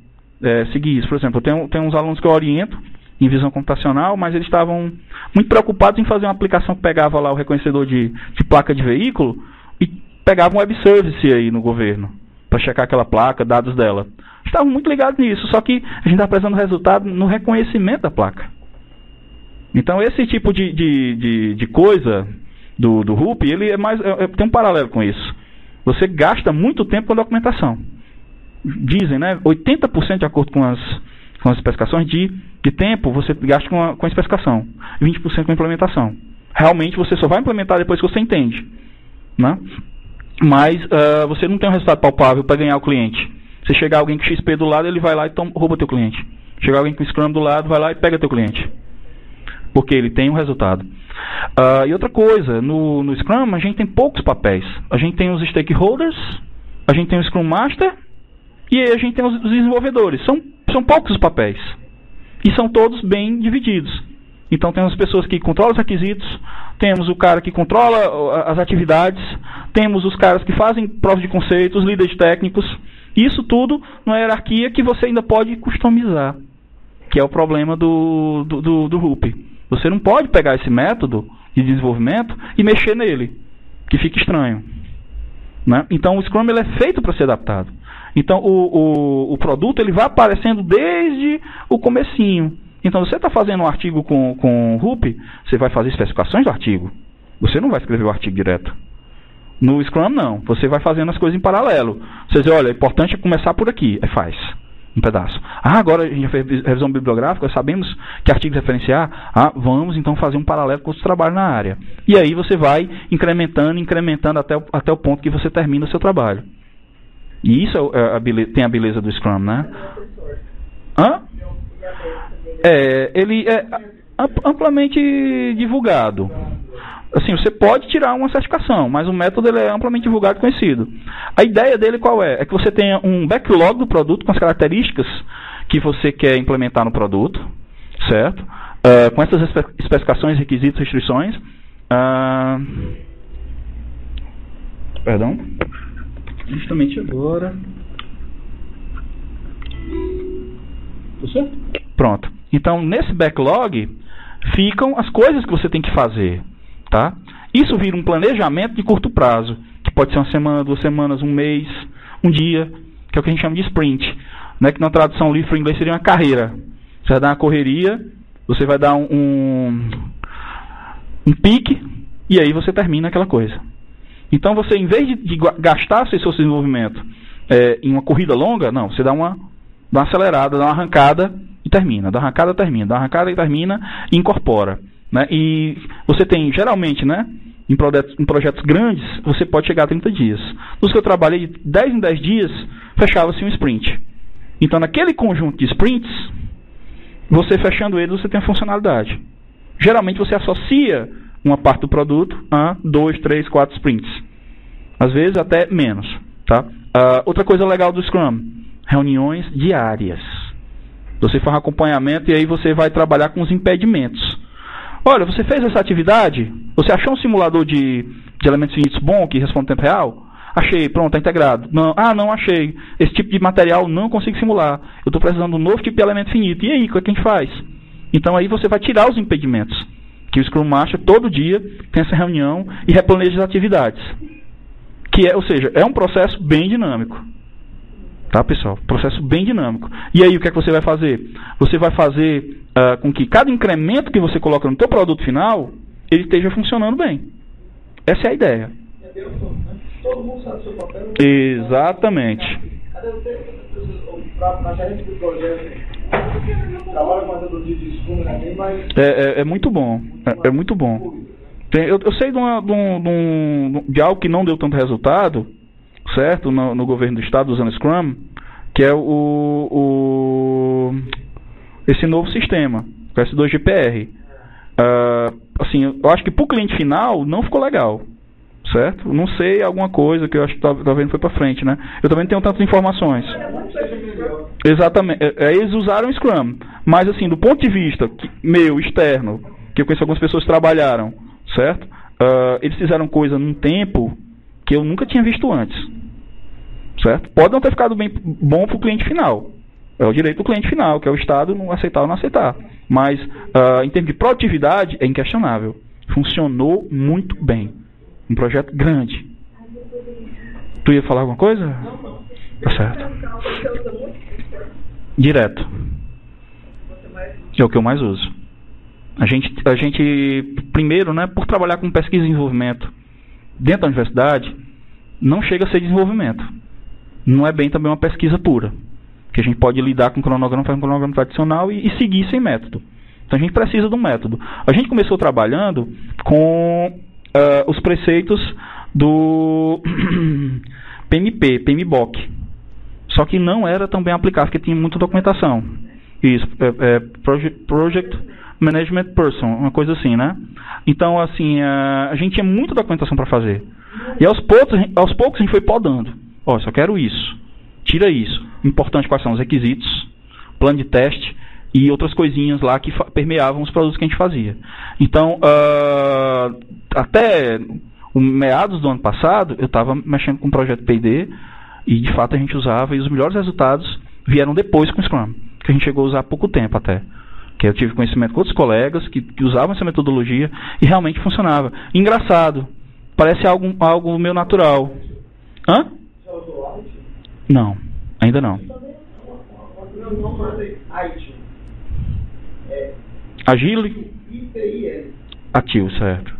seguir isso. Por exemplo, eu tenho uns alunos que eu oriento em visão computacional, mas eles estavam muito preocupados em fazer uma aplicação que pegava lá o reconhecedor de placa de veículo e pegava um web service aí no governo para checar aquela placa, dados dela. Estavam muito ligados nisso, só que a gente está apresentando resultado no reconhecimento da placa. Então, esse tipo de coisa do RUP, ele tem um paralelo com isso. Você gasta muito tempo com a documentação. Dizem, né, 80% de acordo com as especificações de tempo você gasta com a especificação, 20% com a implementação. Realmente você só vai implementar depois que você entende, né? Mas você não tem um resultado palpável para ganhar o cliente. Se chegar alguém com XP do lado, ele vai lá e rouba teu cliente. Chegar alguém com Scrum do lado, vai lá e pega teu cliente. Porque ele tem um resultado. E outra coisa, no Scrum a gente tem poucos papéis. A gente tem os stakeholders, a gente tem o Scrum Master e aí a gente tem os desenvolvedores. São poucos os papéis. E são todos bem divididos. Então temos as pessoas que controlam os requisitos, temos o cara que controla as atividades, temos os caras que fazem provas de conceito, os líderes técnicos. Isso tudo numa hierarquia que você ainda pode customizar, que é o problema do RUP. Você não pode pegar esse método de desenvolvimento e mexer nele, que fica estranho, né? Então o Scrum ele é feito para ser adaptado. Então o produto ele vai aparecendo desde o comecinho. Então você está fazendo um artigo com RUP, você vai fazer especificações do artigo. Você não vai escrever o artigo direto. No Scrum não, você vai fazendo as coisas em paralelo. Você diz, olha, é importante começar por aqui, aí faz um pedaço. Agora a gente já fez revisão bibliográfica, sabemos que artigos referenciar, vamos então fazer um paralelo com outros trabalhos na área. E aí você vai incrementando até o ponto que você termina o seu trabalho. E isso tem a beleza do Scrum, né? Ele é amplamente divulgado. Assim, você pode tirar uma certificação, mas o método ele é amplamente divulgado e conhecido. A ideia dele qual é? É que você tenha um backlog do produto com as características que você quer implementar no produto, certo? Com essas especificações, requisitos, restrições. Perdão. Justamente agora. Você? Pronto. Então, nesse backlog, ficam as coisas que você tem que fazer, tá? Isso vira um planejamento de curto prazo, que pode ser uma semana, 2 semanas, um mês, um dia, que é o que a gente chama de sprint, né? Que na tradução livre para o inglês seria uma carreira. Você vai dar uma correria, você vai dar um pique, e aí você termina aquela coisa. Então você, em vez de gastar seu desenvolvimento em uma corrida longa, não, você dá uma acelerada, dá uma arrancada e termina, dá uma arrancada, termina, dá uma arrancada e termina e incorpora, né? E você tem, geralmente, né, em projetos grandes, você pode chegar a 30 dias. Nos que eu trabalhei, de 10 em 10 dias, fechava-se um sprint. Então, naquele conjunto de sprints, você fechando ele, você tem a funcionalidade. Geralmente, você associa uma parte do produto a 2, 3, 4 sprints. Às vezes, até menos, tá? Outra coisa legal do Scrum, reuniões diárias. Você faz um acompanhamento e aí você vai trabalhar com os impedimentos. Olha, você fez essa atividade? Você achou um simulador de elementos finitos bom que responde em tempo real? Achei, pronto, está integrado. Não, não achei. Esse tipo de material não consigo simular. Eu estou precisando de um novo tipo de elemento finito. E aí, o que a gente faz? Então aí você vai tirar os impedimentos. Que o Scrum Master todo dia tem essa reunião e replaneja as atividades. Ou seja, é um processo bem dinâmico. Tá, pessoal? Processo bem dinâmico. E aí, o que é que você vai fazer? Você vai fazer com que cada incremento que você coloca no teu produto final, ele esteja funcionando bem. Essa é a ideia. Todo mundo sabe o seu papel. Exatamente. Cadê na gerência do projeto? Trabalha fazendo dia de estudo também, mas... É muito bom. É muito bom. Eu sei de algo que não deu tanto resultado, certo? No governo do estado, usando Scrum, que é esse novo sistema, o S2GPR. Assim, eu acho que para o cliente final não ficou legal, certo? Não sei, alguma coisa que eu acho que talvez não foi para frente, né? Eu também não tenho tantas informações. Exatamente. Eles usaram Scrum, mas assim, do ponto de vista meu, externo, que eu conheço algumas pessoas que trabalharam, certo? Eles fizeram coisa num tempo que eu nunca tinha visto antes, certo? Pode não ter ficado bom para o cliente final. É o direito do cliente final, que é o Estado não aceitar ou não aceitar. Mas, em termos de produtividade, é inquestionável. Funcionou muito bem. Um projeto grande. Tu ia falar alguma coisa? Não. Tá certo. Direto. É o que eu mais uso. A gente primeiro, né, por trabalhar com pesquisa e desenvolvimento dentro da universidade, não chega a ser desenvolvimento. Não é bem também uma pesquisa pura. Que a gente pode lidar com cronograma, fazer um cronograma tradicional e seguir sem método. Então a gente precisa de um método. A gente começou trabalhando com os preceitos do PMP, PMBOK. Só que não era tão bem aplicável, porque tinha muita documentação. Isso, Project Management Person, uma coisa assim, né? Então, assim, a gente tinha muita documentação para fazer. E aos poucos a gente foi podando. Ó, só quero isso. Tira isso. Importante quais são os requisitos, plano de teste e outras coisinhas lá que permeavam os produtos que a gente fazia. Então, até o meados do ano passado, eu estava mexendo com o projeto P&D e, de fato, a gente usava, e os melhores resultados vieram depois com o Scrum, que a gente chegou a usar há pouco tempo até. Que eu tive conhecimento com outros colegas que usavam essa metodologia e realmente funcionava. Engraçado. Parece algo meio natural. Hã? Não, ainda não. Agile? Ativo, certo.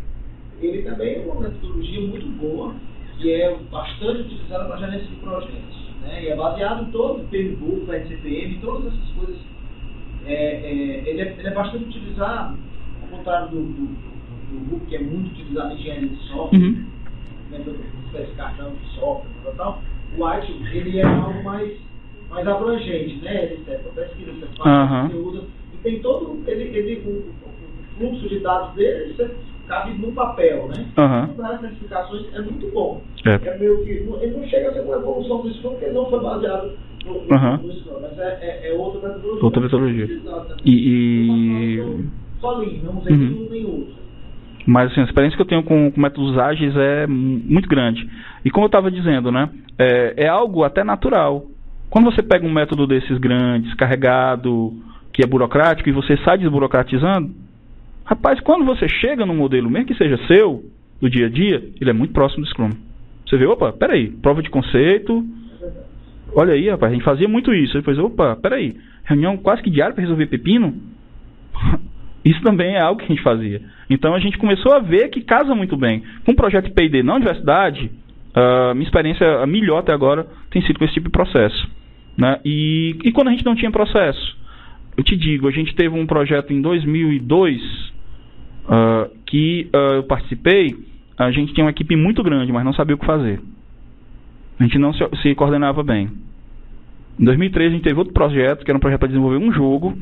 Ele também é uma metodologia muito boa e é bastante utilizada para gerência de projetos, né? E é baseado em todo o PMBOK, NCPM, todas essas coisas. Ele é bastante utilizado, ao contrário do BOK, que é muito utilizado em engenharia de software, especificação de software e tal. O Agile, ele é algo mais abrangente, né? Ele serve para pesquisa, você faz conteúdo, e tem todo o fluxo de dados dele, você cabe no papel, né? Então, as certificações é muito bom. É meio que, ele não chega a ser uma evolução do Scrum, porque ele não foi baseado no Scrum, mas é outra metodologia. Outra metodologia. Só Lean, não usei nem outro. Mas assim, a experiência que eu tenho com métodos ágeis é muito grande. E como eu estava dizendo, né, é algo até natural. Quando você pega um método desses grandes, carregado, que é burocrático, e você sai desburocratizando, Rapaz, quando você chega num modelo, mesmo que seja seu, do dia a dia, ele é muito próximo do Scrum. Você vê, opa, peraí, prova de conceito, olha aí, rapaz, a gente fazia muito isso. Depois, opa, peraí, reunião quase que diária para resolver pepino. Isso também é algo que a gente fazia. Então a gente começou a ver que casa muito bem. Com o projeto P&D na universidade, minha experiência melhor até agora tem sido com esse tipo de processo. Né? E quando a gente não tinha processo? Eu te digo, a gente teve um projeto em 2002 que eu participei. A gente tinha uma equipe muito grande, mas não sabia o que fazer. A gente não se coordenava bem. Em 2013 a gente teve outro projeto, que era um projeto para desenvolver um jogo.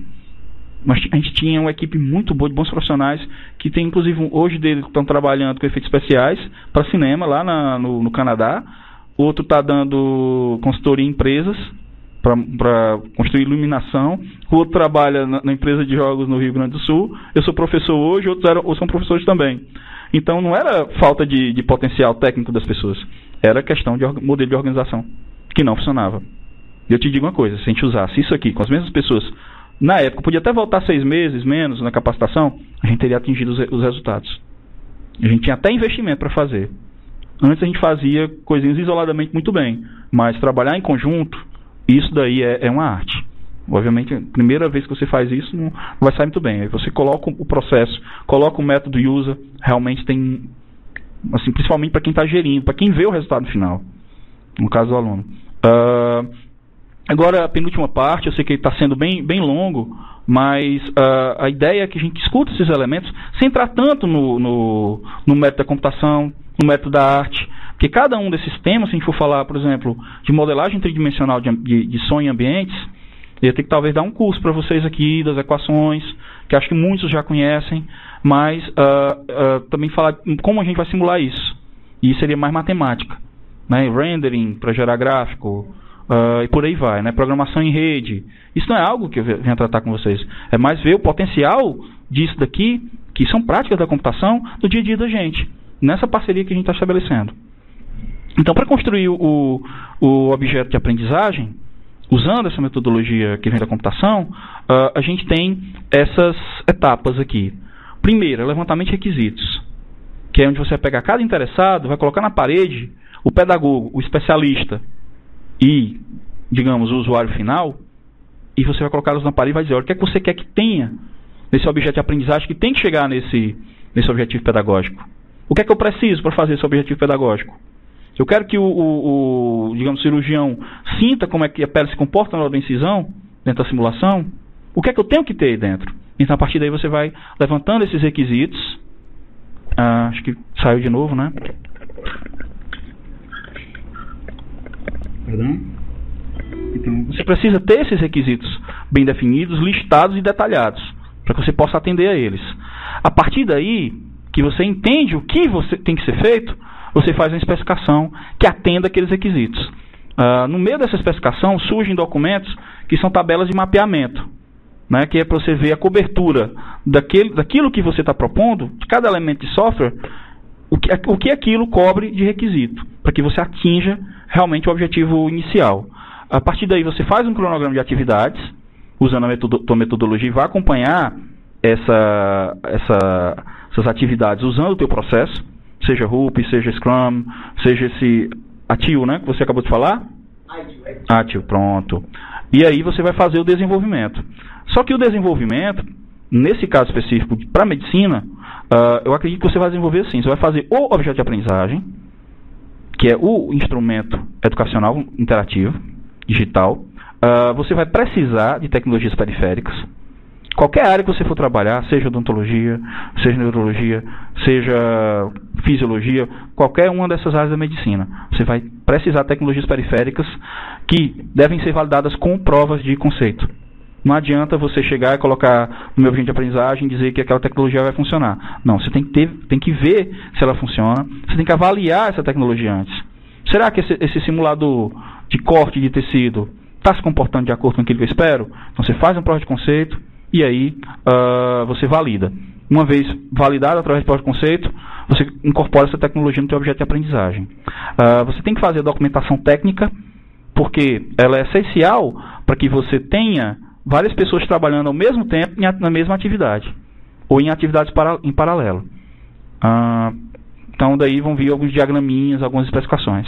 Mas a gente tinha uma equipe muito boa, de bons profissionais, que tem inclusive hoje deles que estão trabalhando com efeitos especiais para cinema lá no Canadá. O outro está dando consultoria em empresas para construir iluminação. O outro trabalha na empresa de jogos no Rio Grande do Sul. Eu sou professor hoje, outros são professores também. Então não era falta de potencial técnico das pessoas, era questão de modelo de organização que não funcionava. E eu te digo uma coisa, se a gente usasse isso aqui com as mesmas pessoas, na época, podia até voltar 6 meses menos na capacitação, a gente teria atingido os resultados. A gente tinha até investimento para fazer. Antes a gente fazia coisinhas isoladamente muito bem, mas trabalhar em conjunto, isso daí é uma arte. Obviamente, a primeira vez que você faz isso não vai sair muito bem. Aí você coloca o processo, coloca o método user, realmente tem, assim, principalmente para quem está gerindo, para quem vê o resultado final, no caso do aluno. Agora, a penúltima parte, eu sei que está sendo bem longo, mas a ideia é que a gente escuta esses elementos sem entrar tanto no método da computação, no método da arte, porque cada um desses temas, se a gente for falar, por exemplo, de modelagem tridimensional de som em ambientes, eu ia ter que talvez dar um curso para vocês aqui das equações, que acho que muitos já conhecem, mas também falar como a gente vai simular isso. E seria mais matemática, né? Rendering para gerar gráfico, e por aí vai, né? Programação em rede. Isso não é algo que eu venho tratar com vocês. É mais ver o potencial disso daqui, que são práticas da computação, do dia a dia da gente, nessa parceria que a gente está estabelecendo. Então, para construir o objeto de aprendizagem, usando essa metodologia que vem da computação, a gente tem essas etapas aqui. Primeiro, levantamento de requisitos, que é onde você vai pegar cada interessado, vai colocar na parede o pedagogo, o especialista e, digamos, o usuário final, e você vai colocá-los na parede e vai dizer, olha, o que é que você quer que tenha nesse objeto de aprendizagem que tem que chegar nesse objetivo pedagógico? O que é que eu preciso para fazer esse objetivo pedagógico? Eu quero que digamos, cirurgião sinta como é que a pele se comporta na hora da incisão, dentro da simulação. O que é que eu tenho que ter aí dentro? Então, a partir daí, você vai levantando esses requisitos. Acho que saiu de novo, né? Perdão? Então, você precisa ter esses requisitos bem definidos, listados e detalhados, para que você possa atender a eles. A partir daí, que você entende o que tem que ser feito, você faz uma especificação que atenda aqueles requisitos. No meio dessa especificação surgem documentos que são tabelas de mapeamento, né, que é para você ver a cobertura daquilo que você está propondo, de cada elemento de software, o que aquilo cobre de requisito, para que você atinja realmente o objetivo inicial. A partir daí você faz um cronograma de atividades, usando a metodologia, e vai acompanhar essas atividades usando o teu processo, seja Ruby, seja Scrum, seja esse Agile, né, que você acabou de falar? Agile, pronto. E aí você vai fazer o desenvolvimento. Só que o desenvolvimento, nesse caso específico para medicina, eu acredito que você vai desenvolver assim. Você vai fazer o objeto de aprendizagem, que é o instrumento educacional interativo, digital. Você vai precisar de tecnologias periféricas. Qualquer área que você for trabalhar, seja odontologia, seja neurologia, seja fisiologia, qualquer uma dessas áreas da medicina, você vai precisar de tecnologias periféricas que devem ser validadas com provas de conceito. Não adianta você chegar e colocar no meu objeto de aprendizagem e dizer que aquela tecnologia vai funcionar. Não, você tem que ver se ela funciona, você tem que avaliar essa tecnologia antes. Será que esse simulador de corte de tecido está se comportando de acordo com aquilo que eu espero? Então você faz uma prova de conceito, e aí você valida. Uma vez validado através de prova de conceito, você incorpora essa tecnologia no seu objeto de aprendizagem. Você tem que fazer a documentação técnica, porque ela é essencial para que você tenha várias pessoas trabalhando ao mesmo tempo na mesma atividade. ou em atividades em paralelo. Então daí vão vir alguns diagraminhas, algumas especificações.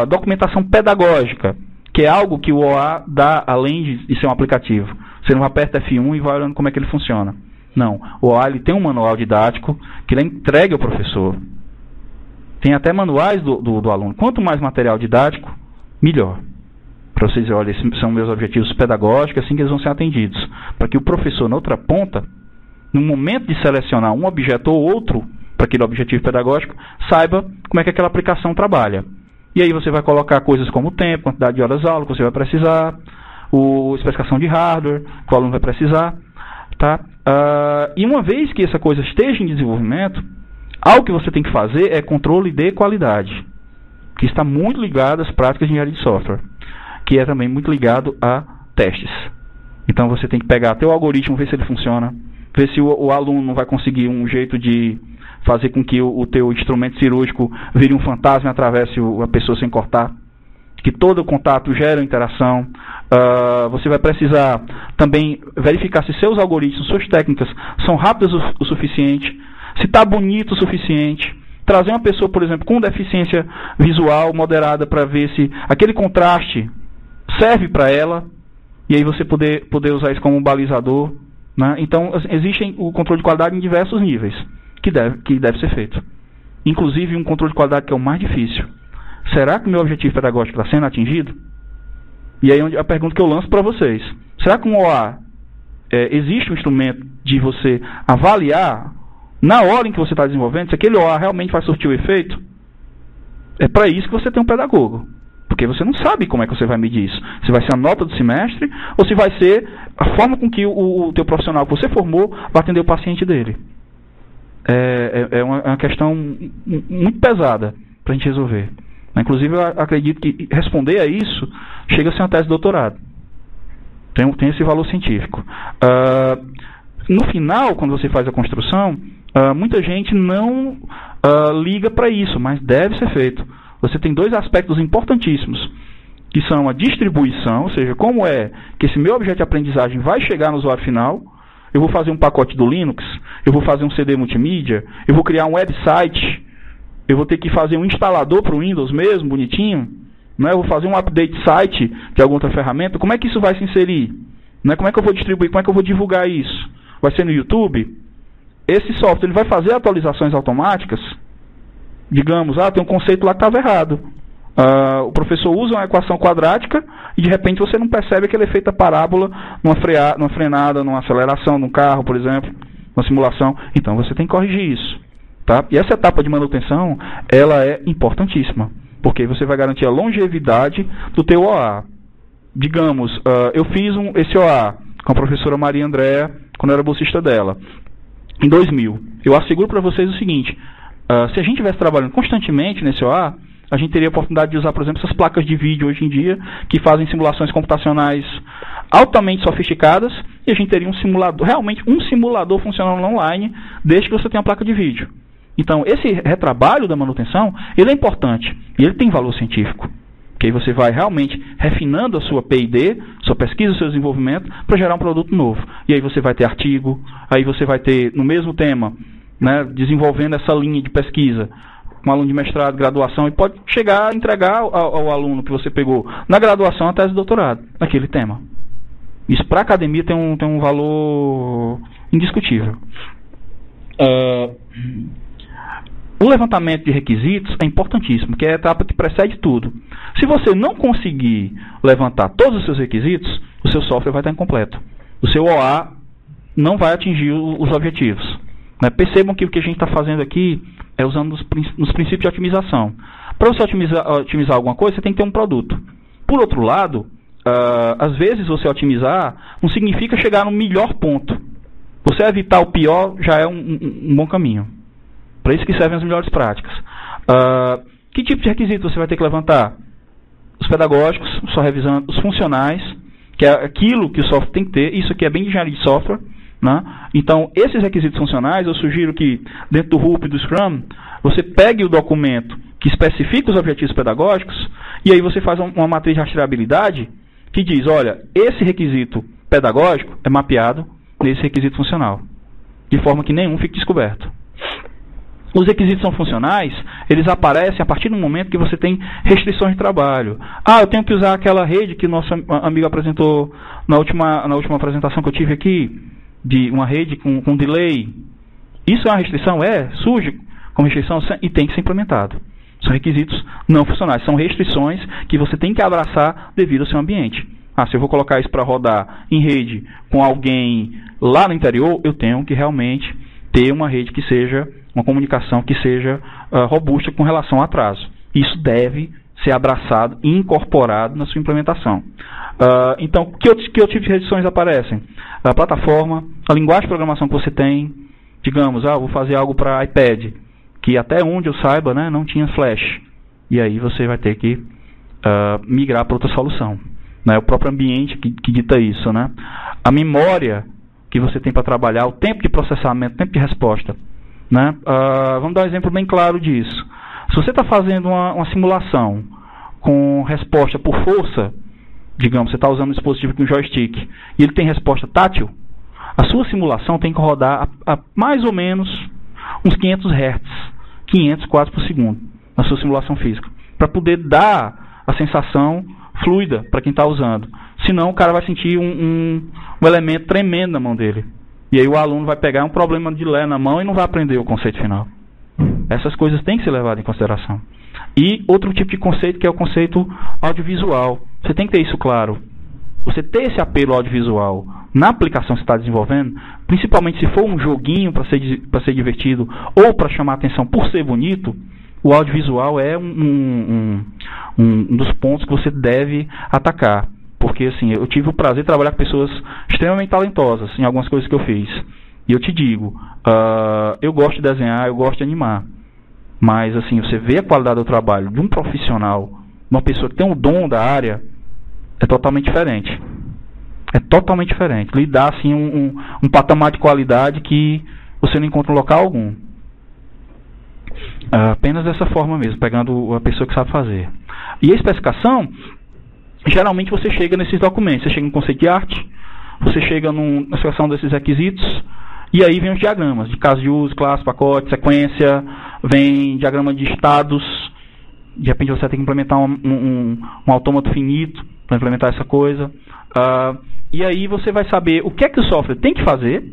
Documentação pedagógica, que é algo que o OA dá além de ser um aplicativo. Você não aperta F1 e vai olhando como é que ele funciona. Não, o OA ele tem um manual didático que ele é entregue ao professor. Tem até manuais do aluno. Quanto mais material didático, melhor. Para vocês verem, olha, esses são meus objetivos pedagógicos, assim que eles vão ser atendidos. Para que o professor, na outra ponta, no momento de selecionar um objeto ou outro para aquele objetivo pedagógico, saiba como é que aquela aplicação trabalha. E aí você vai colocar coisas como o tempo, quantidade de horas-aula que você vai precisar, especificação de hardware que o aluno vai precisar. Tá? E uma vez que essa coisa esteja em desenvolvimento, algo que você tem que fazer é controle de qualidade, que está muito ligado às práticas de engenharia de software, que é também muito ligado a testes. Então você tem que pegar teu algoritmo, ver se ele funciona, ver se o aluno não vai conseguir um jeito de fazer com que o teu instrumento cirúrgico vire um fantasma e atravesse a pessoa sem cortar, que todo o contato gera interação. Você vai precisar também verificar se seus algoritmos, suas técnicas são rápidas o suficiente, se está bonito o suficiente. Trazer uma pessoa, por exemplo, com deficiência visual moderada para ver se aquele contraste serve para ela, e aí você poder usar isso como um balizador. Né? Então, existe o controle de qualidade em diversos níveis que deve ser feito. Inclusive, um controle de qualidade que é o mais difícil. Será que o meu objetivo pedagógico está sendo atingido? E aí a pergunta que eu lanço para vocês. Será que um OA existe um instrumento de você avaliar, na hora em que você está desenvolvendo, se aquele OA realmente vai surtir o efeito? É para isso que você tem um pedagogo. Porque você não sabe como é que você vai medir isso. Se vai ser a nota do semestre, ou se vai ser a forma com que o teu profissional que você formou vai atender o paciente dele. É uma questão muito pesada para a gente resolver. Inclusive, eu acredito que responder a isso chega a ser uma tese de doutorado. Tem esse valor científico. No final, quando você faz a construção, muita gente não liga para isso, mas deve ser feito. Você tem dois aspectos importantíssimos, que são a distribuição, ou seja, como é que esse meu objeto de aprendizagem vai chegar no usuário final. Eu vou fazer um pacote do Linux, eu vou fazer um CD multimídia, eu vou criar um website, eu vou ter que fazer um instalador para o Windows mesmo, bonitinho, né? Eu vou fazer um update site de alguma outra ferramenta. Como é que isso vai se inserir? Né? Como é que eu vou distribuir? Como é que eu vou divulgar isso? Vai ser no YouTube? Esse software ele vai fazer atualizações automáticas? Digamos, tem um conceito lá que estava errado. O professor usa uma equação quadrática e de repente você não percebe aquele efeito da parábola numa frenada, numa aceleração de um carro, por exemplo, numa simulação. Então você tem que corrigir isso. Tá? E essa etapa de manutenção, ela é importantíssima, porque você vai garantir a longevidade do teu OA. Digamos, eu fiz esse OA com a professora Maria Andréa, quando eu era bolsista dela, em 2000. Eu asseguro para vocês o seguinte, se a gente estivesse trabalhando constantemente nesse OA, a gente teria a oportunidade de usar, por exemplo, essas placas de vídeo hoje em dia, que fazem simulações computacionais altamente sofisticadas, e a gente teria um simulador, realmente um simulador funcionando online, desde que você tenha a placa de vídeo. Então, esse retrabalho da manutenção, ele é importante, e ele tem valor científico. Que aí você vai realmente refinando a sua P&D, sua pesquisa, seu desenvolvimento, para gerar um produto novo. E aí você vai ter artigo, aí você vai ter, no mesmo tema, né, desenvolvendo essa linha de pesquisa, um aluno de mestrado, graduação, e pode chegar a entregar ao aluno que você pegou na graduação a tese de doutorado, naquele tema. Isso para a academia tem um valor indiscutível. O levantamento de requisitos é importantíssimo, que é a etapa que precede tudo. Se você não conseguir levantar todos os seus requisitos, o seu software vai estar incompleto. O seu OA não vai atingir os objetivos. Né? Percebam que o que a gente está fazendo aqui é usando os princípios de otimização. Para você otimizar alguma coisa, você tem que ter um produto. Por outro lado, às vezes você otimizar não significa chegar no melhor ponto. Você evitar o pior já é um bom caminho. Para isso que servem as melhores práticas. Que tipo de requisito você vai ter que levantar? Os pedagógicos, só revisando os funcionais, que é aquilo que o software tem que ter. Isso aqui é bem de engenharia de software. Né? Então, esses requisitos funcionais, eu sugiro que dentro do RUP e do Scrum, você pegue o documento que especifica os objetivos pedagógicos e aí você faz uma matriz de rastreabilidade que diz, olha, esse requisito pedagógico é mapeado nesse requisito funcional. de forma que nenhum fique descoberto. Os requisitos são funcionais, eles aparecem a partir do momento que você tem restrições de trabalho. Eu tenho que usar aquela rede que o nosso amigo apresentou na última apresentação que eu tive aqui, de uma rede com delay. Isso é uma restrição? Surge como restrição e tem que ser implementado. São requisitos não funcionais, são restrições que você tem que abraçar devido ao seu ambiente. Se eu vou colocar isso para rodar em rede com alguém lá no interior, eu tenho que realmente ter uma rede que seja, uma comunicação que seja robusta com relação ao atraso. Isso deve ser abraçado e incorporado na sua implementação. Então, que tipo de restrições aparecem? A plataforma, a linguagem de programação que você tem, digamos, vou fazer algo para iPad, que até onde eu saiba, né, não tinha Flash. E aí você vai ter que migrar para outra solução. Né? O próprio ambiente que dita isso. Né? A memória que você tem para trabalhar, o tempo de processamento, o tempo de resposta. Né? Vamos dar um exemplo bem claro disso. Se você está fazendo uma simulação com resposta por força, digamos, você está usando um dispositivo com joystick, e ele tem resposta tátil, a sua simulação tem que rodar a mais ou menos uns 500 Hz, 500 quadros por segundo, na sua simulação física, para poder dar a sensação fluida para quem está usando. Senão o cara vai sentir um elemento tremendo na mão dele. E aí o aluno vai pegar um problema de Lé na mão e não vai aprender o conceito final. Essas coisas têm que ser levadas em consideração. E outro tipo de conceito, que é o conceito audiovisual. Você tem que ter isso claro. Você ter esse apelo audiovisual na aplicação que você está desenvolvendo, principalmente se for um joguinho para ser divertido ou para chamar a atenção por ser bonito, o audiovisual é um dos pontos que você deve atacar. Porque assim, eu tive o prazer de trabalhar com pessoas extremamente talentosas em algumas coisas que eu fiz. E eu te digo, eu gosto de desenhar, eu gosto de animar. Mas assim, você vê a qualidade do trabalho de um profissional, uma pessoa que tem um dom da área, é totalmente diferente. É totalmente diferente. Lhe dá assim, um patamar de qualidade que você não encontra em local algum. Apenas dessa forma mesmo, pegando a pessoa que sabe fazer. E a especificação, geralmente você chega nesses documentos. Você chega no conceito de arte, você chega na seleção desses requisitos, e aí vem os diagramas de caso de uso, classe, pacote, sequência, vem diagrama de estados. De repente você tem que implementar um autômato finito para implementar essa coisa. E aí você vai saber o que é que o software tem que fazer.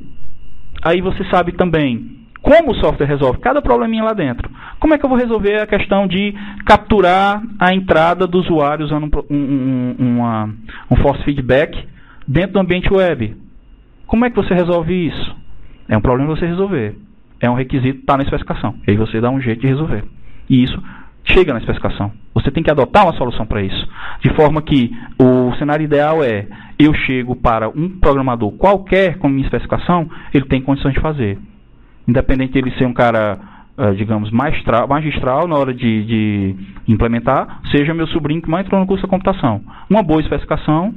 Aí você sabe também como o software resolve cada probleminha lá dentro. Como é que eu vou resolver a questão de capturar a entrada do usuário usando um force feedback dentro do ambiente web? Como é que você resolve isso? É um problema você resolver. É um requisito, está na especificação. E aí você dá um jeito de resolver. E isso chega na especificação. Você tem que adotar uma solução para isso. De forma que o cenário ideal é, eu chego para um programador qualquer com minha especificação, ele tem condições de fazer. Independente de ele ser um cara, digamos, magistral na hora de implementar, seja meu sobrinho que mais entrou no curso da computação. Uma boa especificação,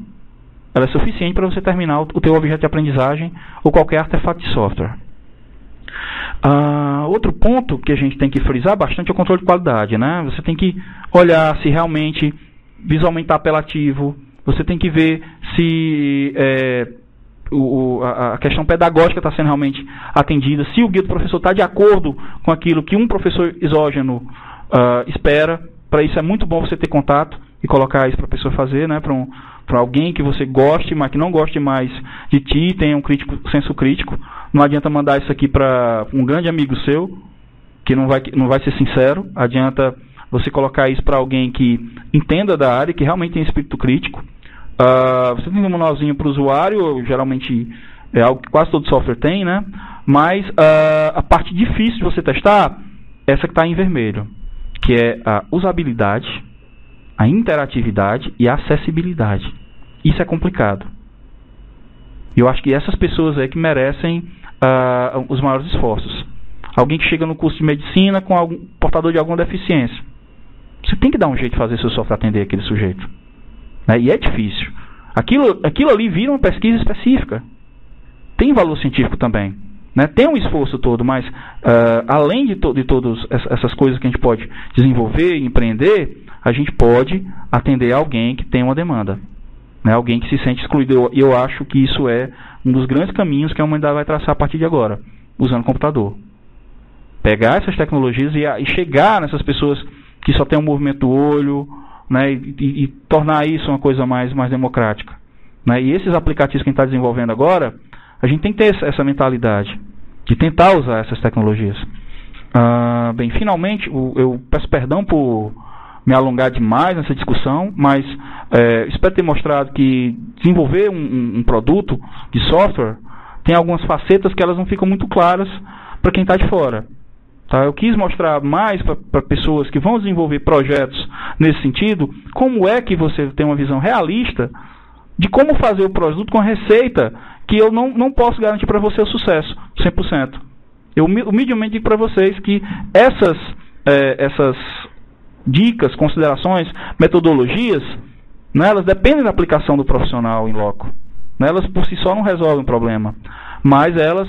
ela é suficiente para você terminar o teu objeto de aprendizagem ou qualquer artefato de software. Outro ponto que a gente tem que frisar bastante é o controle de qualidade, né? Você tem que olhar se realmente visualmente está apelativo, você tem que ver se a questão pedagógica está sendo realmente atendida, se o guia do professor está de acordo com aquilo que um professor exógeno espera. Para isso é muito bom você ter contato e colocar isso para a pessoa fazer, né? Para alguém que você goste, mas que não goste mais de ti, tenha um senso crítico. Não adianta mandar isso aqui para um grande amigo seu, que não vai ser sincero. Adianta você colocar isso para alguém que entenda da área, que realmente tem espírito crítico. Você tem um manualzinho para o usuário, geralmente é algo que quase todo software tem, né? Mas a parte difícil de você testar, essa que está em vermelho, que é a usabilidade, a interatividade e a acessibilidade. Isso é complicado. E eu acho que essas pessoas aí que merecem os maiores esforços. Alguém que chega no curso de medicina com algum portador de alguma deficiência. Você tem que dar um jeito de fazer seu software atender aquele sujeito. Né? E é difícil. Aquilo ali vira uma pesquisa específica. Tem valor científico também. Né? Tem um esforço todo, mas além de todas essas coisas que a gente pode desenvolver e empreender, a gente pode atender alguém que tem uma demanda. Né? Alguém que se sente excluído. E eu acho que isso é um dos grandes caminhos que a humanidade vai traçar a partir de agora. usando computador. Pegar essas tecnologias e chegar nessas pessoas que só tem um movimento do olho, né, e tornar isso uma coisa mais democrática. Né? E esses aplicativos que a gente está desenvolvendo agora, a gente tem que ter essa mentalidade de tentar usar essas tecnologias. Bem, finalmente, eu peço perdão por me alongar demais nessa discussão, mas espero ter mostrado que desenvolver um produto de software tem algumas facetas que elas não ficam muito claras para quem está de fora. Tá? Eu quis mostrar mais para pessoas que vão desenvolver projetos nesse sentido, como é que você tem uma visão realista de como fazer o produto com a receita que eu não posso garantir para você o sucesso, 100%. Eu humildemente digo para vocês que essas dicas, considerações, metodologias, né, elas dependem da aplicação do profissional em loco. Né, elas por si só não resolvem o problema, mas elas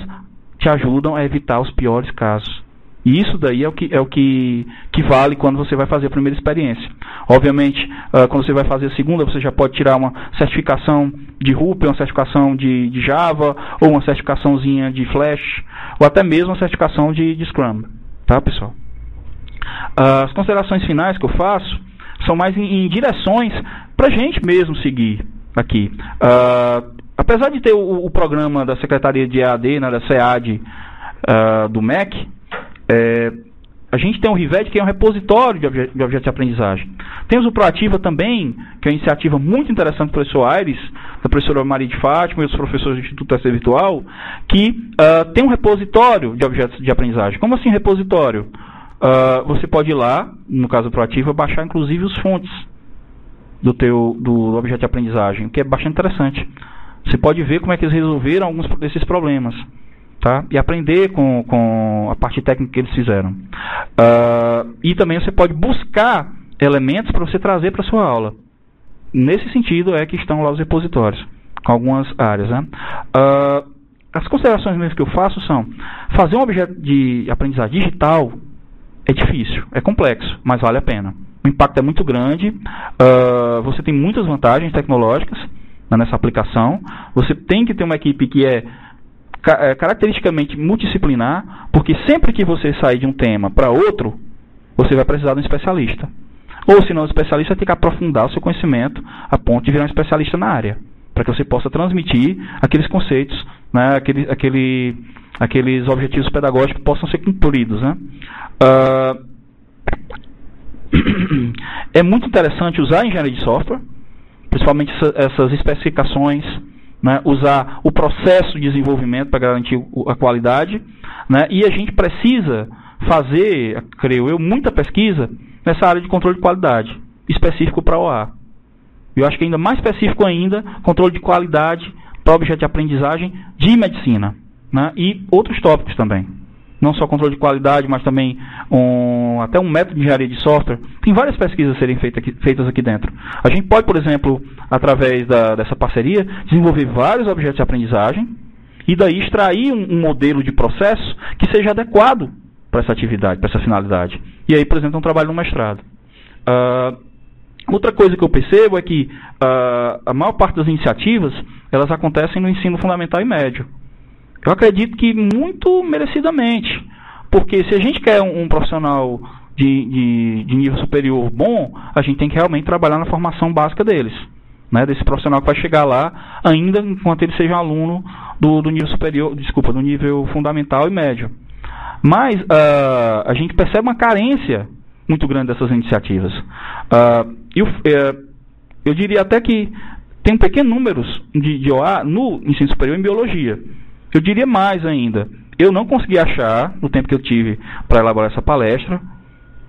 te ajudam a evitar os piores casos. E isso daí é o que vale quando você vai fazer a primeira experiência. Obviamente, quando você vai fazer a segunda, você já pode tirar uma certificação de Ruby, uma certificação de Java, ou uma certificaçãozinha de Flash, ou até mesmo uma certificação de Scrum. Tá, pessoal? As considerações finais que eu faço são mais em direções para a gente mesmo seguir aqui. Apesar de ter o programa da Secretaria de EAD, né, da SEAD, do MEC, a gente tem o RIVED, que é um repositório de objetos de aprendizagem. Temos o Proativa também, que é uma iniciativa muito interessante do professor Aires, da professora Maria de Fátima e os professores do Instituto EC Virtual, que tem um repositório de objetos de aprendizagem. Como assim repositório? Você pode ir lá, no caso do Proativa, baixar inclusive os fontes do objeto de aprendizagem, o que é bastante interessante. Você pode ver como é que eles resolveram alguns desses problemas. Tá? E aprender com a parte técnica que eles fizeram. E também você pode buscar elementos para você trazer para a sua aula. Nesse sentido é que estão lá os repositórios, com algumas áreas. Né? As considerações mesmo que eu faço são: fazer um objeto de aprendizagem digital é difícil, é complexo, mas vale a pena. O impacto é muito grande, você tem muitas vantagens tecnológicas, né, nessa aplicação. Você tem que ter uma equipe que é caracteristicamente multidisciplinar, porque sempre que você sair de um tema para outro, você vai precisar de um especialista. Ou se não, o especialista vai ter que aprofundar o seu conhecimento a ponto de virar um especialista na área, para que você possa transmitir aqueles conceitos, né, aqueles objetivos pedagógicos que possam ser cumpridos. Né? É muito interessante usar a engenharia de software, principalmente essas especificações, né, usar o processo de desenvolvimento para garantir a qualidade, né, e a gente precisa fazer, creio eu, muita pesquisa nessa área de controle de qualidade, específico para a OA. Eu acho que ainda mais específico ainda, controle de qualidade para objeto de aprendizagem de medicina, né, e outros tópicos também. Não só controle de qualidade, mas também até um método de engenharia de software. Tem várias pesquisas a serem feitas aqui dentro. A gente pode, por exemplo, através dessa parceria, desenvolver vários objetos de aprendizagem e daí extrair um modelo de processo que seja adequado para essa atividade, para essa finalidade. E aí, por exemplo, um trabalho no mestrado. Outra coisa que eu percebo é que a maior parte das iniciativas, elas acontecem no ensino fundamental e médio. Eu acredito que muito merecidamente, porque se a gente quer um profissional de nível superior bom, a gente tem que realmente trabalhar na formação básica deles, né, desse profissional que vai chegar lá ainda enquanto ele seja um aluno do nível superior, do nível fundamental e médio. Mas a gente percebe uma carência muito grande dessas iniciativas. Eu diria até que tem pequenos números de OA no ensino superior em biologia. Eu diria mais ainda, eu não consegui achar, no tempo que eu tive para elaborar essa palestra,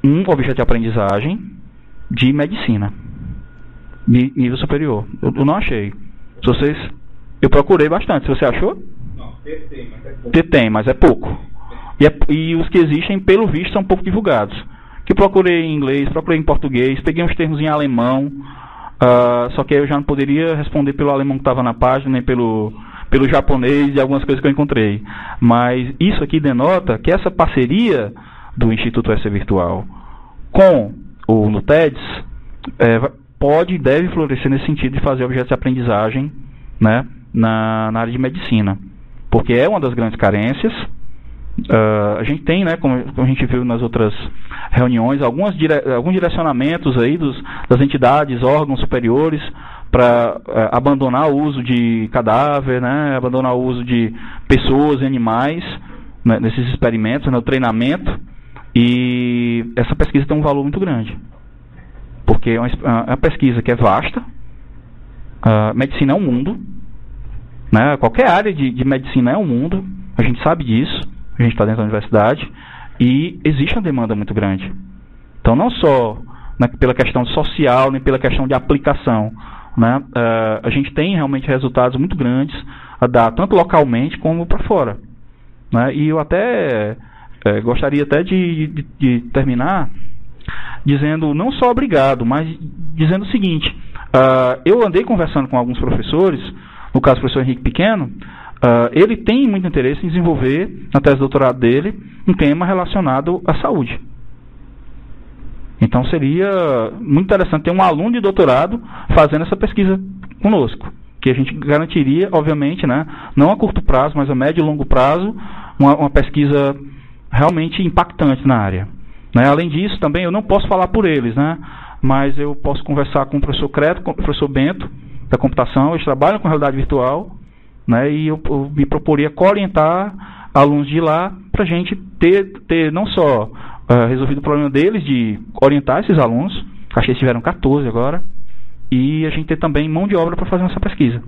um objeto de aprendizagem de medicina, de nível superior. Eu não achei. Eu procurei bastante. Se você achou? Não, tem, mas é pouco. E os que existem, pelo visto, são pouco divulgados. Que eu procurei em inglês, procurei em português, peguei uns termos em alemão, só que eu já não poderia responder pelo alemão que estava na página, nem pelo japonês e algumas coisas que eu encontrei. Mas isso aqui denota que essa parceria do Instituto EC Virtual com o NUTEDS pode e deve florescer nesse sentido de fazer objetos de aprendizagem, né, na área de medicina. Porque é uma das grandes carências, A gente tem, né, como a gente viu nas outras reuniões, alguns direcionamentos aí das entidades, órgãos superiores para abandonar o uso de cadáver, né, abandonar o uso de pessoas e animais, né, nesses experimentos, no treinamento. E essa pesquisa tem um valor muito grande, porque é uma pesquisa que é vasta. Medicina é um mundo, né, qualquer área de medicina é um mundo, a gente sabe disso. A gente está dentro da universidade e existe uma demanda muito grande. Então, não só, né, pela questão social, nem pela questão de aplicação, né, a gente tem realmente resultados muito grandes a dar, tanto localmente como para fora. Né, e eu até gostaria até de terminar dizendo não só obrigado, mas dizendo o seguinte: eu andei conversando com alguns professores, no caso o professor Henrique Pequeno. Ele tem muito interesse em desenvolver, na tese de doutorado dele, um tema relacionado à saúde. Então seria muito interessante ter um aluno de doutorado fazendo essa pesquisa conosco, que a gente garantiria, obviamente, né, não a curto prazo, mas a médio e longo prazo, uma pesquisa realmente impactante na área. Né? Além disso, também eu não posso falar por eles, né, mas eu posso conversar com o professor Creto, com o professor Bento, da computação. Eles trabalham com realidade virtual, né, e eu me proporia orientar alunos de lá para a gente ter não só resolvido o problema deles de orientar esses alunos, acho que eles tiveram 14 agora, e a gente ter também mão de obra para fazer essa pesquisa.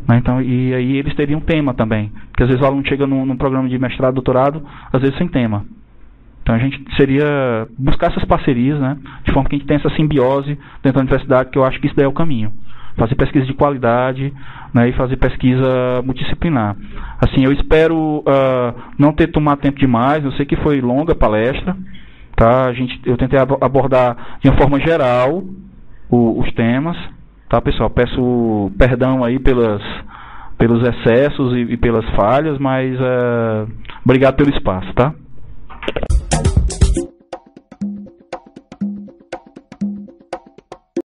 Né, então, e aí eles teriam tema também, porque às vezes o aluno chega num programa de mestrado, doutorado, às vezes sem tema. Então a gente seria buscar essas parcerias, né, de forma que a gente tenha essa simbiose dentro da universidade, que eu acho que isso daí é o caminho. Fazer pesquisa de qualidade, né, e fazer pesquisa multidisciplinar. Assim, eu espero não ter tomado tempo demais. Eu sei que foi longa a palestra, tá? Eu tentei abordar de uma forma geral os temas, tá, pessoal? Peço perdão aí pelos excessos e pelas falhas, mas obrigado pelo espaço, tá?